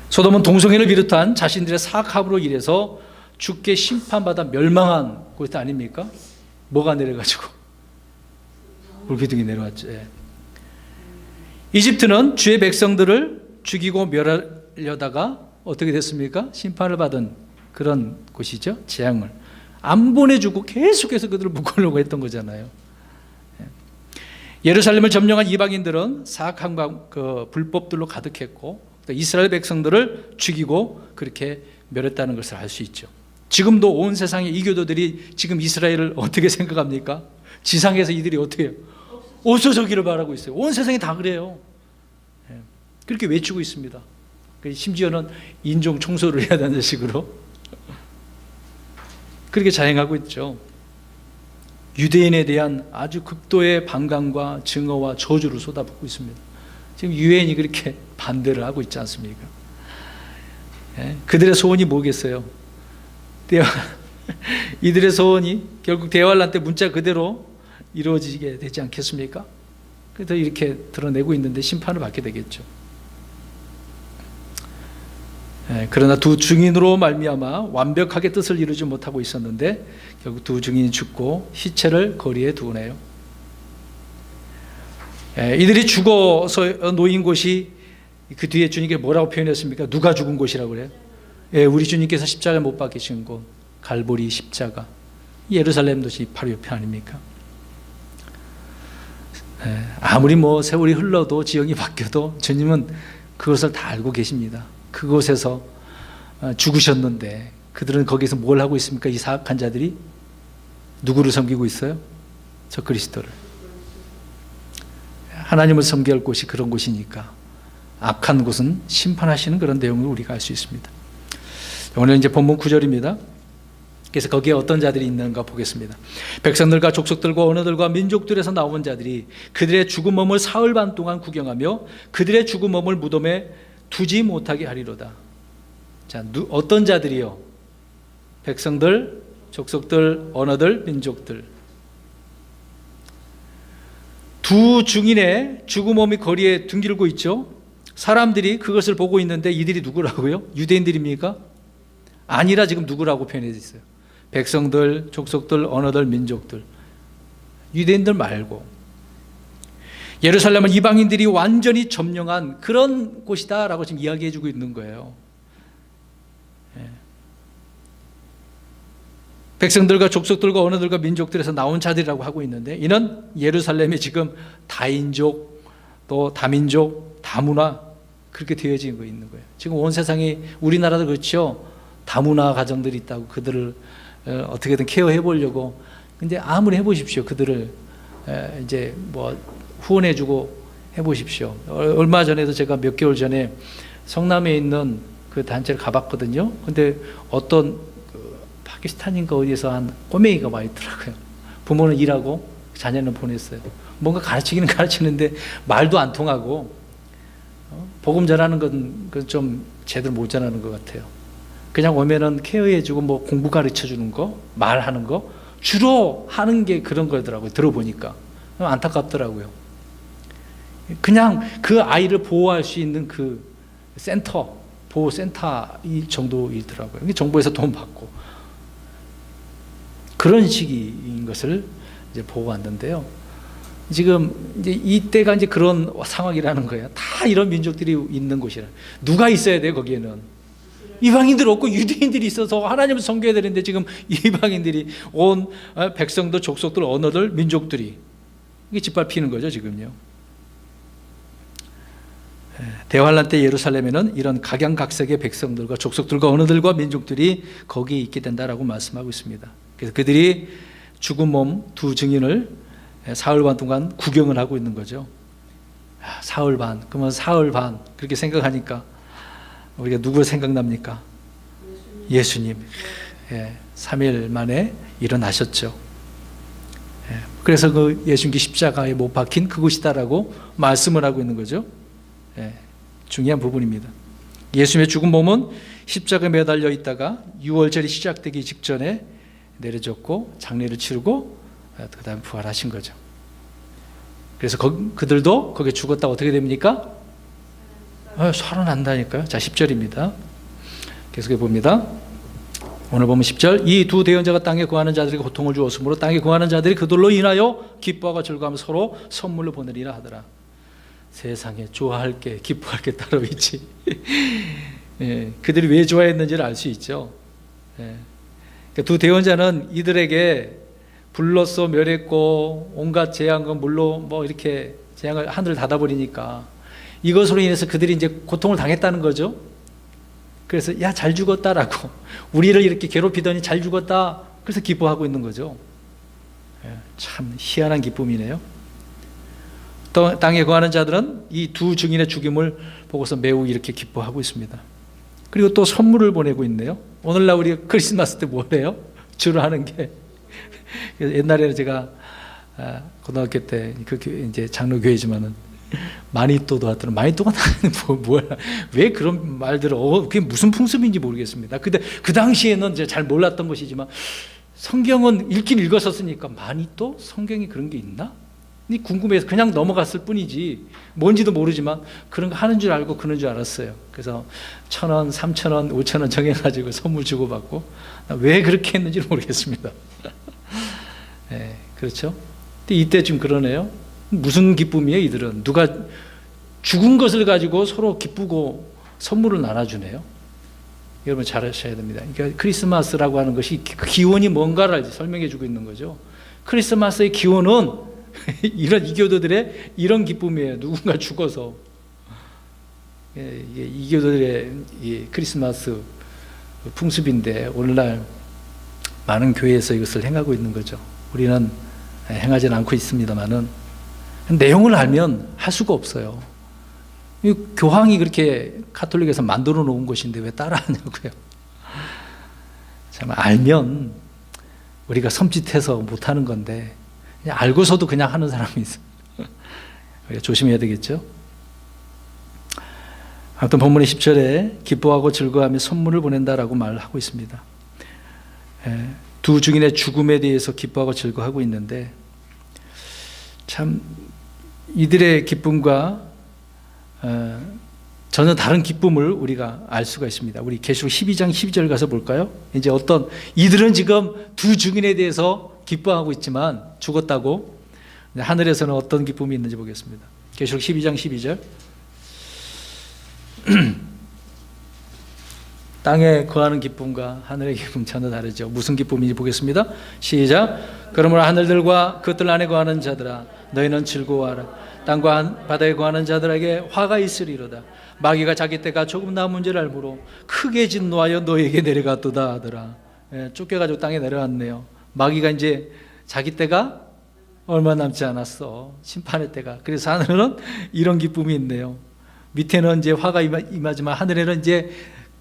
소돔은 동성애를 비롯한 자신들의 사악함으로 인해서 죽게 심판받아 멸망한 곳 아닙니까? 뭐가 내려가지고? 불기둥이 내려왔죠. 이집트는 주의 백성들을 죽이고 멸하려다가 어떻게 됐습니까? 심판을 받은 그런 곳이죠. 재앙을 안 보내주고 계속해서 그들을 묶으려고 했던 거잖아요. 예루살렘을 점령한 이방인들은 사악함과 그 불법들로 가득했고 이스라엘 백성들을 죽이고 그렇게 멸했다는 것을 알 수 있죠. 지금도 온 세상의 이교도들이 지금 이스라엘을 어떻게 생각합니까? 지상에서 이들이 어떻게 해요? 어서 저기를 바라고 있어요. 온 세상이 다 그래요. 예. 그렇게 외치고 있습니다. 심지어는 인종 청소를 해야 되는 식으로 그렇게 자행하고 있죠. 유대인에 대한 아주 극도의 반감과 증오와 저주를 쏟아붓고 있습니다. 지금 유엔이 그렇게 반대를 하고 있지 않습니까? 예? 그들의 소원이 뭐겠어요? 이들의 소원이 결국 대환란 때 문자 그대로 이루어지게 되지 않겠습니까? 그래서 이렇게 드러내고 있는데 심판을 받게 되겠죠. 그러나 두 증인으로 말미암아 완벽하게 뜻을 이루지 못하고 있었는데 결국 두 증인이 죽고 시체를 거리에 두네요. 이들이 죽어서 놓인 곳이 그 뒤에 주님께 뭐라고 표현했습니까? 누가 죽은 곳이라고 그래요? 우리 주님께서 십자가에 못 박히신 곳, 갈보리 십자가, 예루살렘 도시 바로 옆에 아닙니까? 아무리 세월이 흘러도 지형이 바뀌어도 주님은 그것을 다 알고 계십니다. 그곳에서 죽으셨는데 그들은 거기서 뭘 하고 있습니까? 이 사악한 자들이 누구를 섬기고 있어요? 저 그리스도를. 하나님을 섬겨야 할 곳이 그런 곳이니까 악한 곳은 심판하시는 그런 내용을 우리가 알 수 있습니다. 오늘 이제 본문 9절입니다. 그래서 거기에 어떤 자들이 있는가 보겠습니다. 백성들과 족속들과 언어들과 민족들에서 나온 자들이 그들의 죽은 몸을 사흘 반 동안 구경하며 그들의 죽은 몸을 무덤에 두지 못하게 하리로다. 자, 어떤 자들이요? 백성들, 족속들, 언어들, 민족들. 두 증인의 죽은 몸이 거리에 둥길고 있죠. 사람들이 그것을 보고 있는데 이들이 누구라고요? 유대인들입니까? 아니라 지금 누구라고 표현해 있어요? 백성들, 족속들, 언어들, 민족들. 유대인들 말고. 예루살렘은 이방인들이 완전히 점령한 그런 곳이다라고 지금 이야기해 주고 있는 거예요. 백성들과 족속들과 언어들과 민족들에서 나온 자들이라고 하고 있는데 이는 예루살렘이 지금 다인족, 또 다민족, 다문화 그렇게 되어지고 있는 거예요. 지금 온 세상이 우리나라도 그렇죠. 다문화 가정들이 있다고 그들을 어떻게든 케어해 보려고. 근데 아무리 해보십시오. 그들을 이제 후원해주고 해보십시오. 얼마 전에도 제가 몇 개월 전에 성남에 있는 그 단체를 가봤거든요. 근데 어떤 파키스탄인가 어디에서 한 꼬맹이가 와 있더라고요. 부모는 일하고 자녀는 보냈어요. 뭔가 가르치기는 가르치는데 말도 안 통하고 복음 전하는 건 좀 제대로 못 전하는 것 같아요. 그냥 오면은 케어해주고 공부 가르쳐주는 거, 말하는 거 주로 하는 게 그런 거더라고요. 들어보니까 안타깝더라고요. 그냥 그 아이를 보호할 수 있는 그 센터, 보호센터 이 정도이더라고요. 정부에서 돈 받고 그런 식인 것을 이제 보고 왔는데요. 지금 이제 이때가 이제 그런 상황이라는 거예요. 다 이런 민족들이 있는 곳이라. 누가 있어야 돼요, 거기에는? 이방인들 없고 유대인들이 있어서 하나님을 섬겨야 되는데 지금 이방인들이 온 백성들, 족속들, 언어들, 민족들이 이게 짓밟히는 거죠, 지금요. 대환란 때 예루살렘에는 이런 각양각색의 백성들과 족속들과 언어들과 민족들이 거기에 있게 된다라고 말씀하고 있습니다. 그래서 그들이 죽은 몸 두 증인을 사흘 반 동안 구경을 하고 있는 거죠. 사흘 반, 그러면 사흘 반 그렇게 생각하니까 우리가 누구 생각납니까? 예수님. 3일 만에 일어나셨죠. 그래서 그 예수님께 십자가에 못 박힌 그곳이다라고 말씀을 하고 있는 거죠. 중요한 부분입니다. 예수님의 죽은 몸은 십자가에 매달려 있다가 6월절이 시작되기 직전에 내려졌고 장례를 치르고 그 다음에 부활하신 거죠. 그래서 그들도 거기에 죽었다 어떻게 됩니까? 살아난다니까요. 자, 10절입니다. 계속해 봅니다. 오늘 보면 10절. 이 두 대언자가 땅에 구하는 자들에게 고통을 주었으므로 땅에 구하는 자들이 그들로 인하여 기뻐하고 즐거워하며 서로 선물로 보내리라 하더라. 세상에 좋아할 게, 기뻐할 게 따로 있지. 그들이 왜 좋아했는지를 알 수 있죠. 그러니까 두 대언자는 이들에게 불로써 멸했고 온갖 재앙과 물로 이렇게 재앙을 하늘을 닫아버리니까 이것으로 인해서 그들이 이제 고통을 당했다는 거죠. 그래서 야, 잘 죽었다라고, 우리를 이렇게 괴롭히더니 잘 죽었다, 그래서 기뻐하고 있는 거죠. 참 희한한 기쁨이네요. 땅에 거하는 자들은 이 두 증인의 죽임을 보고서 매우 이렇게 기뻐하고 있습니다. 그리고 또 선물을 보내고 있네요. 오늘날 우리 크리스마스 때 뭐래요? 주로 하는 게 옛날에는 제가 고등학교 때 이제 장로교회지만은 마니또도 하더라. 마니또가 뭐야? 왜 그런 말들을 그게 무슨 풍습인지 모르겠습니다. 근데 그 당시에는 이제 잘 몰랐던 것이지만 성경은 읽긴 읽었었으니까 마니또 성경이 그런 게 있나? 궁금해서 그냥 넘어갔을 뿐이지 뭔지도 모르지만 그런 거 하는 줄 알고 그런 줄 알았어요. 그래서 1,000원, 3,000원, 5,000원 정해가지고 선물 주고받고 왜 그렇게 했는지 모르겠습니다. 네, 그렇죠? 근데 이때 좀 그러네요. 무슨 기쁨이에요, 이들은? 누가 죽은 것을 가지고 서로 기쁘고 선물을 나눠주네요. 여러분 잘 하셔야 됩니다. 그러니까 크리스마스라고 하는 것이 기원이 뭔가를 설명해 주고 있는 거죠. 크리스마스의 기원은 이런 이교도들의 이런 기쁨이에요. 누군가 죽어서. 이교도들의 크리스마스 풍습인데 오늘날 많은 교회에서 이것을 행하고 있는 거죠. 우리는 행하지는 않고 있습니다만은 내용을 알면 할 수가 없어요. 교황이 그렇게 가톨릭에서 만들어 놓은 것인데 왜 따라하냐고요. 참 알면 우리가 섬찟해서 못하는 건데 그냥 알고서도 그냥 하는 사람이 있어요. 우리가 조심해야 되겠죠. 아무튼 본문의 10절에 기뻐하고 즐거워하며 선물을 보낸다라고 말하고 있습니다. 두 증인의 죽음에 대해서 기뻐하고 즐거워하고 있는데 참 이들의 기쁨과 전혀 다른 기쁨을 우리가 알 수가 있습니다. 우리 계시록 12장 12절 가서 볼까요? 이제 이들은 지금 두 증인에 대해서 기뻐하고 있지만 죽었다고 하늘에서는 어떤 기쁨이 있는지 보겠습니다. 계시록 12장 12절 땅에 거하는 기쁨과 하늘의 기쁨 전혀 다르죠. 무슨 기쁨인지 보겠습니다. 시작. 그러므로 하늘들과 그들 안에 거하는 자들아 너희는 즐거워하라. 땅과 바다에 거하는 자들에게 화가 있으리로다. 마귀가 자기 때가 조금 남은 줄 알므로 크게 진노하여 너에게 내려갔도다 하더라. 쫓겨가지고 땅에 내려왔네요. 마귀가 이제 자기 때가 얼마 남지 않았어. 심판의 때가. 그래서 하늘은 이런 기쁨이 있네요. 밑에는 이제 화가 임하지만 하늘에는 이제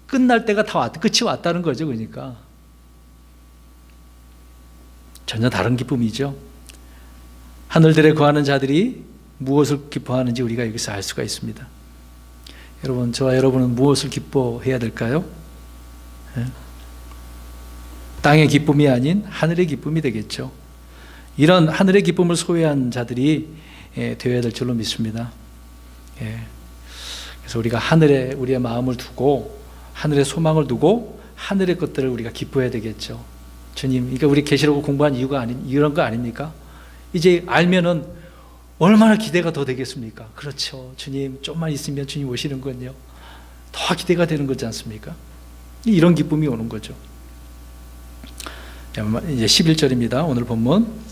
끝날 때가 다 왔다. 끝이 왔다는 거죠. 그러니까 전혀 다른 기쁨이죠. 하늘들에 거하는 자들이 무엇을 기뻐하는지 우리가 여기서 알 수가 있습니다. 여러분, 저와 여러분은 무엇을 기뻐해야 될까요? 땅의 기쁨이 아닌 하늘의 기쁨이 되겠죠. 이런 하늘의 기쁨을 소유한 자들이 되어야 될 줄로 믿습니다. 그래서 우리가 하늘에 우리의 마음을 두고 하늘의 소망을 두고 하늘의 것들을 우리가 기뻐해야 되겠죠. 주님, 그러니까 우리 계시록을 공부한 이유가 이런 거 아닙니까? 이제 알면은 얼마나 기대가 더 되겠습니까? 그렇죠. 주님, 좀만 있으면 주님 오시는군요. 더 기대가 되는 거지 않습니까? 이런 기쁨이 오는 거죠. 이제 11절입니다. 오늘 본문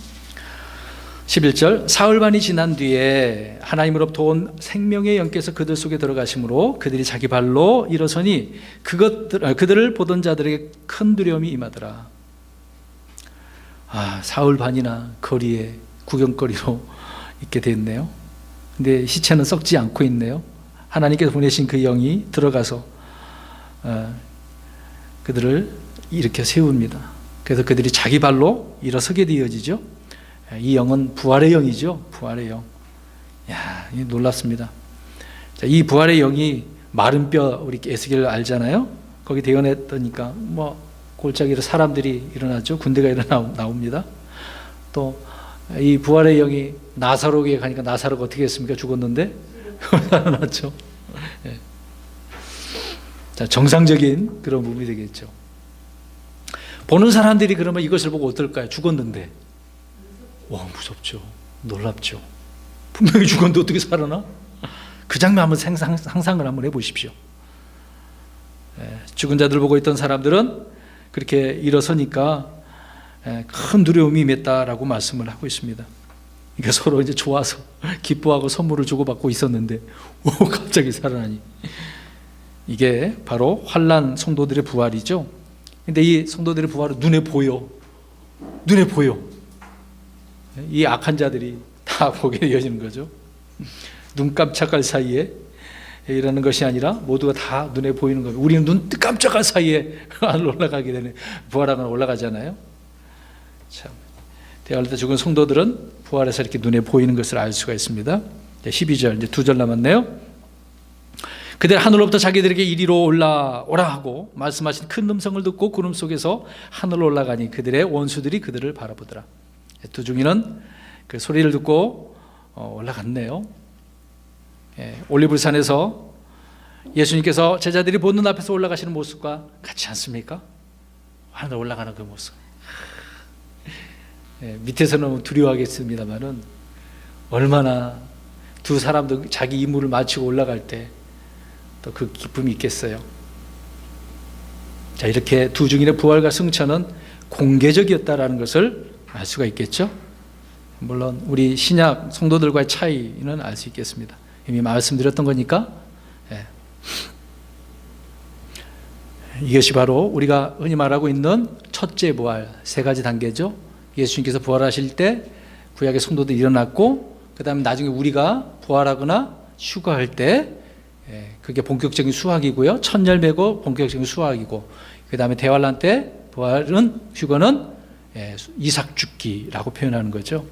11절 사흘반이 지난 뒤에 하나님으로부터 온 생명의 영께서 그들 속에 들어가심으로 그들이 자기 발로 일어서니 그들을 보던 자들에게 큰 두려움이 임하더라. 사흘반이나 거리에 구경거리로 있게 됐네요. 근데 시체는 썩지 않고 있네요. 하나님께서 보내신 그 영이 들어가서 그들을 이렇게 세웁니다. 그래서 그들이 자기 발로 일어서게 되어지죠. 이 영은 부활의 영이죠. 부활의 영. 야, 놀랍습니다. 자, 이 부활의 영이 마른 뼈, 우리 에스겔 알잖아요. 거기 대원했더니까 골짜기로 사람들이 일어나죠. 군대가 나옵니다. 또 이 부활의 영이 나사로에게 가니까 나사로가 어떻게 했습니까? 죽었는데 살아났죠. 자, 정상적인 그런 부분이 되겠죠. 보는 사람들이 그러면 이것을 보고 어떨까요? 죽었는데. 와, 무섭죠. 놀랍죠. 분명히 죽었는데 어떻게 살아나? 그 장면 한번 상상을 한번 해보십시오. 죽은 자들 보고 있던 사람들은 그렇게 일어서니까 큰 두려움이 임했다라고 말씀을 하고 있습니다. 그러니까 서로 이제 좋아서 기뻐하고 선물을 주고받고 있었는데 갑자기 살아나니 이게 바로 환난 성도들의 부활이죠. 근데 이 성도들의 부활은 눈에 보여. 이 악한 자들이 다 보게 되어지는 거죠. 눈 깜짝할 사이에 이라는 것이 아니라 모두가 다 눈에 보이는 거예요. 우리는 눈 깜짝할 사이에 하늘로 올라가게 되네. 부활하거나 올라가잖아요. 참, 대화할 때 죽은 성도들은 부활해서 이렇게 눈에 보이는 것을 알 수가 있습니다. 12절, 이제 2절 남았네요. 그들 하늘로부터 자기들에게 이리로 올라오라 하고 말씀하신 큰 음성을 듣고 구름 속에서 하늘로 올라가니 그들의 원수들이 그들을 바라보더라. 두 중이는 그 소리를 듣고 올라갔네요. 올리브산에서 예수님께서 제자들이 보는 앞에서 올라가시는 모습과 같지 않습니까? 하늘 올라가는 그 모습. 밑에서는 두려워하겠습니다만은 얼마나 두 사람도 자기 임무를 마치고 올라갈 때 또 그 기쁨이 있겠어요. 자, 이렇게 두 증인의 부활과 승천은 공개적이었다라는 것을 알 수가 있겠죠. 물론 우리 신약 성도들과의 차이는 알 수 있겠습니다. 이미 말씀드렸던 거니까. 이것이 바로 우리가 흔히 말하고 있는 첫째 부활, 세 가지 단계죠. 예수님께서 부활하실 때 구약의 성도들이 일어났고, 그 다음에 나중에 우리가 부활하거나 휴거할 때 그게 본격적인 수확이고요. 첫 열매고 본격적인 수확이고, 그 다음에 대환란 때 부활은, 휴거는 이삭 죽기라고 표현하는 거죠.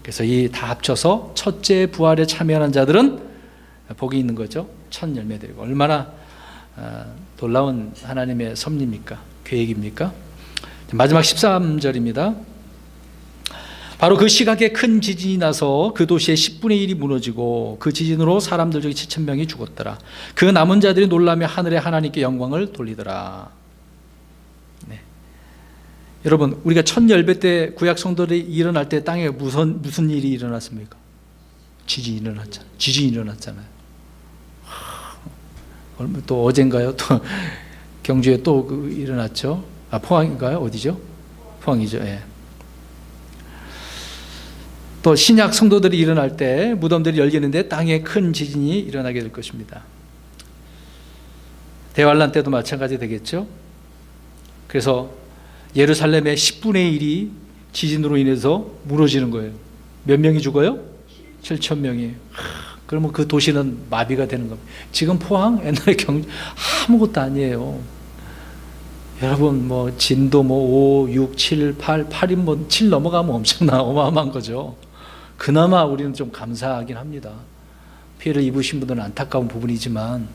그래서 이 다 합쳐서 첫째 부활에 참여하는 자들은 복이 있는 거죠. 첫 열매들이고. 얼마나 놀라운 하나님의 섭리입니까? 계획입니까? 마지막 13절입니다. 바로 그 시각에 큰 지진이 나서 그 도시의 10분의 1이 무너지고 그 지진으로 사람들 중에 7,000명이 죽었더라. 그 남은 자들이 놀라며 하늘에 하나님께 영광을 돌리더라. 네. 여러분, 우리가 첫 열배 때 구약 성도들이 일어날 때 땅에 무슨 일이 일어났습니까? 지진이 일어났잖아요. 또 어젠가요? 또 경주에 또 일어났죠. 포항인가요? 어디죠? 포항이죠. 예. 또 신약 성도들이 일어날 때 무덤들이 열리는데 땅에 큰 지진이 일어나게 될 것입니다. 대환란 때도 마찬가지 되겠죠. 그래서 예루살렘의 10분의 1이 지진으로 인해서 무너지는 거예요. 몇 명이 죽어요? 7,000명이. 그러면 그 도시는 마비가 되는 겁니다. 지금 포항, 옛날에 경주 아무것도 아니에요. 여러분, 뭐 진도 5, 6, 7, 8인 7 넘어가면 엄청나 어마어마한 거죠. 그나마 우리는 좀 감사하긴 합니다. 피해를 입으신 분들은 안타까운 부분이지만,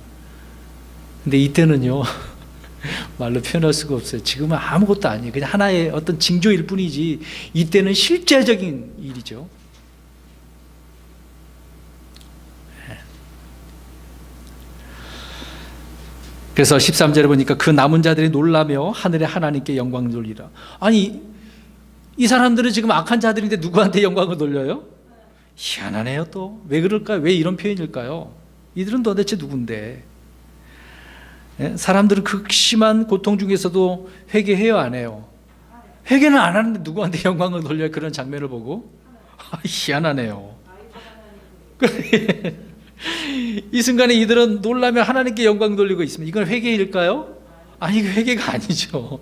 근데 이때는요 말로 표현할 수가 없어요. 지금은 아무것도 아니에요. 그냥 하나의 어떤 징조일 뿐이지 이때는 실제적인 일이죠. 그래서 13절에 보니까 그 남은 자들이 놀라며 하늘에 하나님께 영광을 돌리라. 아니, 이 사람들은 지금 악한 자들인데 누구한테 영광을 돌려요? 희한하네요. 또 왜 그럴까요? 왜 이런 표현일까요? 이들은 도대체 누군데? 사람들은 극심한 고통 중에서도 회개해요, 안 해요? 회개는 안 하는데 누구한테 영광을 돌려요? 그런 장면을 보고 희한하네요. 이 순간에 이들은 놀라며 하나님께 영광 돌리고 있습니다. 이건 회개일까요? 아니, 이거 회개가 아니죠.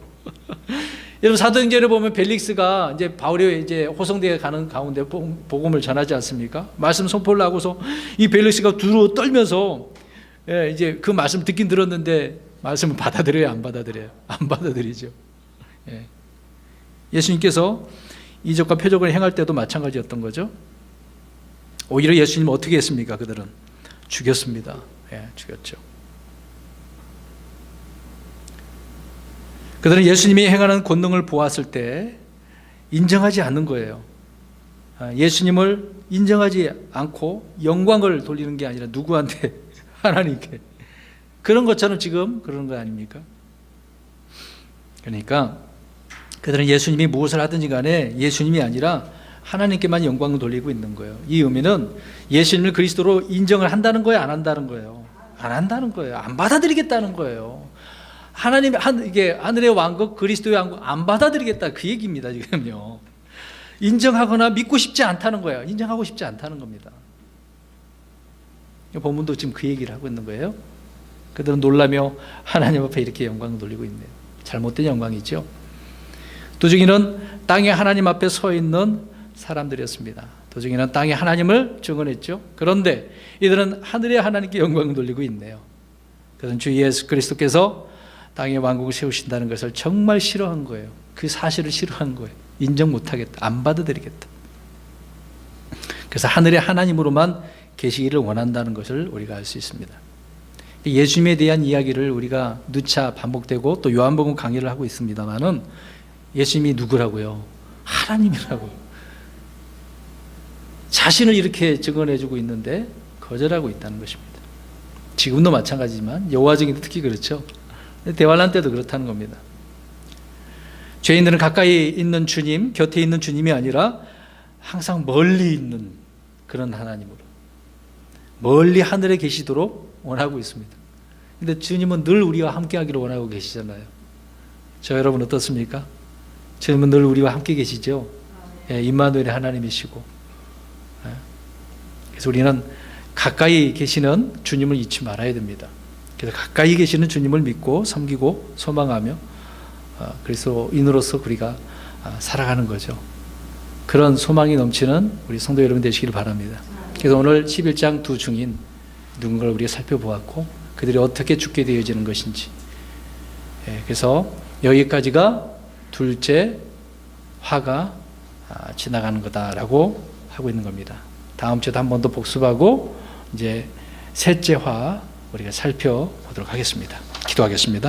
여러분, 사도행전을 보면 벨릭스가 이제 바울이 이제 호성대에 가는 가운데 복음을 전하지 않습니까? 말씀 선포를 하고서 이 벨릭스가 두루 떨면서 이제 그 말씀 듣긴 들었는데 말씀을 받아들여요, 안 받아들여요? 안 받아들이죠. 예수님께서 이적과 표적을 행할 때도 마찬가지였던 거죠. 오히려 예수님은 어떻게 했습니까? 그들은 죽였습니다. 죽였죠. 그들은 예수님이 행하는 권능을 보았을 때 인정하지 않는 거예요. 예수님을 인정하지 않고 영광을 돌리는 게 아니라 누구한테? 하나님께. 그런 것처럼 지금 그러는 거 아닙니까? 그러니까 그들은 예수님이 무엇을 하든지 간에 예수님이 아니라 하나님께만 영광을 돌리고 있는 거예요. 이 의미는 예수님을 그리스도로 인정을 한다는 거예요, 안 한다는 거예요? 안 한다는 거예요. 안 받아들이겠다는 거예요. 하나님, 이게 하늘의 왕국, 그리스도의 왕국 안 받아들이겠다, 그 얘기입니다, 지금요. 인정하거나 믿고 싶지 않다는 거예요. 인정하고 싶지 않다는 겁니다. 본문도 지금 그 얘기를 하고 있는 거예요. 그들은 놀라며 하나님 앞에 이렇게 영광을 돌리고 있네요. 잘못된 영광이죠. 두 증인은 땅에 하나님 앞에 서 있는 사람들이었습니다. 또 증인은 땅의 하나님을 증언했죠. 그런데 이들은 하늘의 하나님께 영광을 돌리고 있네요. 그것은 주 예수 그리스도께서 땅의 왕국을 세우신다는 것을 정말 싫어한 거예요. 그 사실을 싫어한 거예요. 인정 못하겠다. 안 받아들이겠다. 그래서 하늘의 하나님으로만 계시기를 원한다는 것을 우리가 알 수 있습니다. 예수님에 대한 이야기를 우리가 누차 반복되고 또 요한복음 강의를 하고 있습니다만은 예수님이 누구라고요? 하나님이라고. 자신을 이렇게 증언해주고 있는데 거절하고 있다는 것입니다. 지금도 마찬가지지만 여호와 증인도 특히 그렇죠. 대환란 때도 그렇다는 겁니다. 죄인들은 가까이 있는 주님, 곁에 있는 주님이 아니라 항상 멀리 있는 그런 하나님으로 멀리 하늘에 계시도록 원하고 있습니다. 근데 주님은 늘 우리와 함께 하기를 원하고 계시잖아요. 저 여러분 어떻습니까? 주님은 늘 우리와 함께 계시죠. 예, 임마누엘의 하나님이시고. 예. 그래서 우리는 가까이 계시는 주님을 잊지 말아야 됩니다. 그래서 가까이 계시는 주님을 믿고 섬기고 소망하며 그리스도인으로서 우리가 살아가는 거죠. 그런 소망이 넘치는 우리 성도 여러분 되시기를 바랍니다. 그래서 오늘 11장 두 증인 누군가를 우리가 살펴보았고 그들이 어떻게 죽게 되어지는 것인지, 그래서 여기까지가 둘째 화가 지나가는 거다라고 하고 있는 겁니다. 다음 주에도 한 번 더 복습하고 이제 셋째 화 우리가 살펴보도록 하겠습니다. 기도하겠습니다.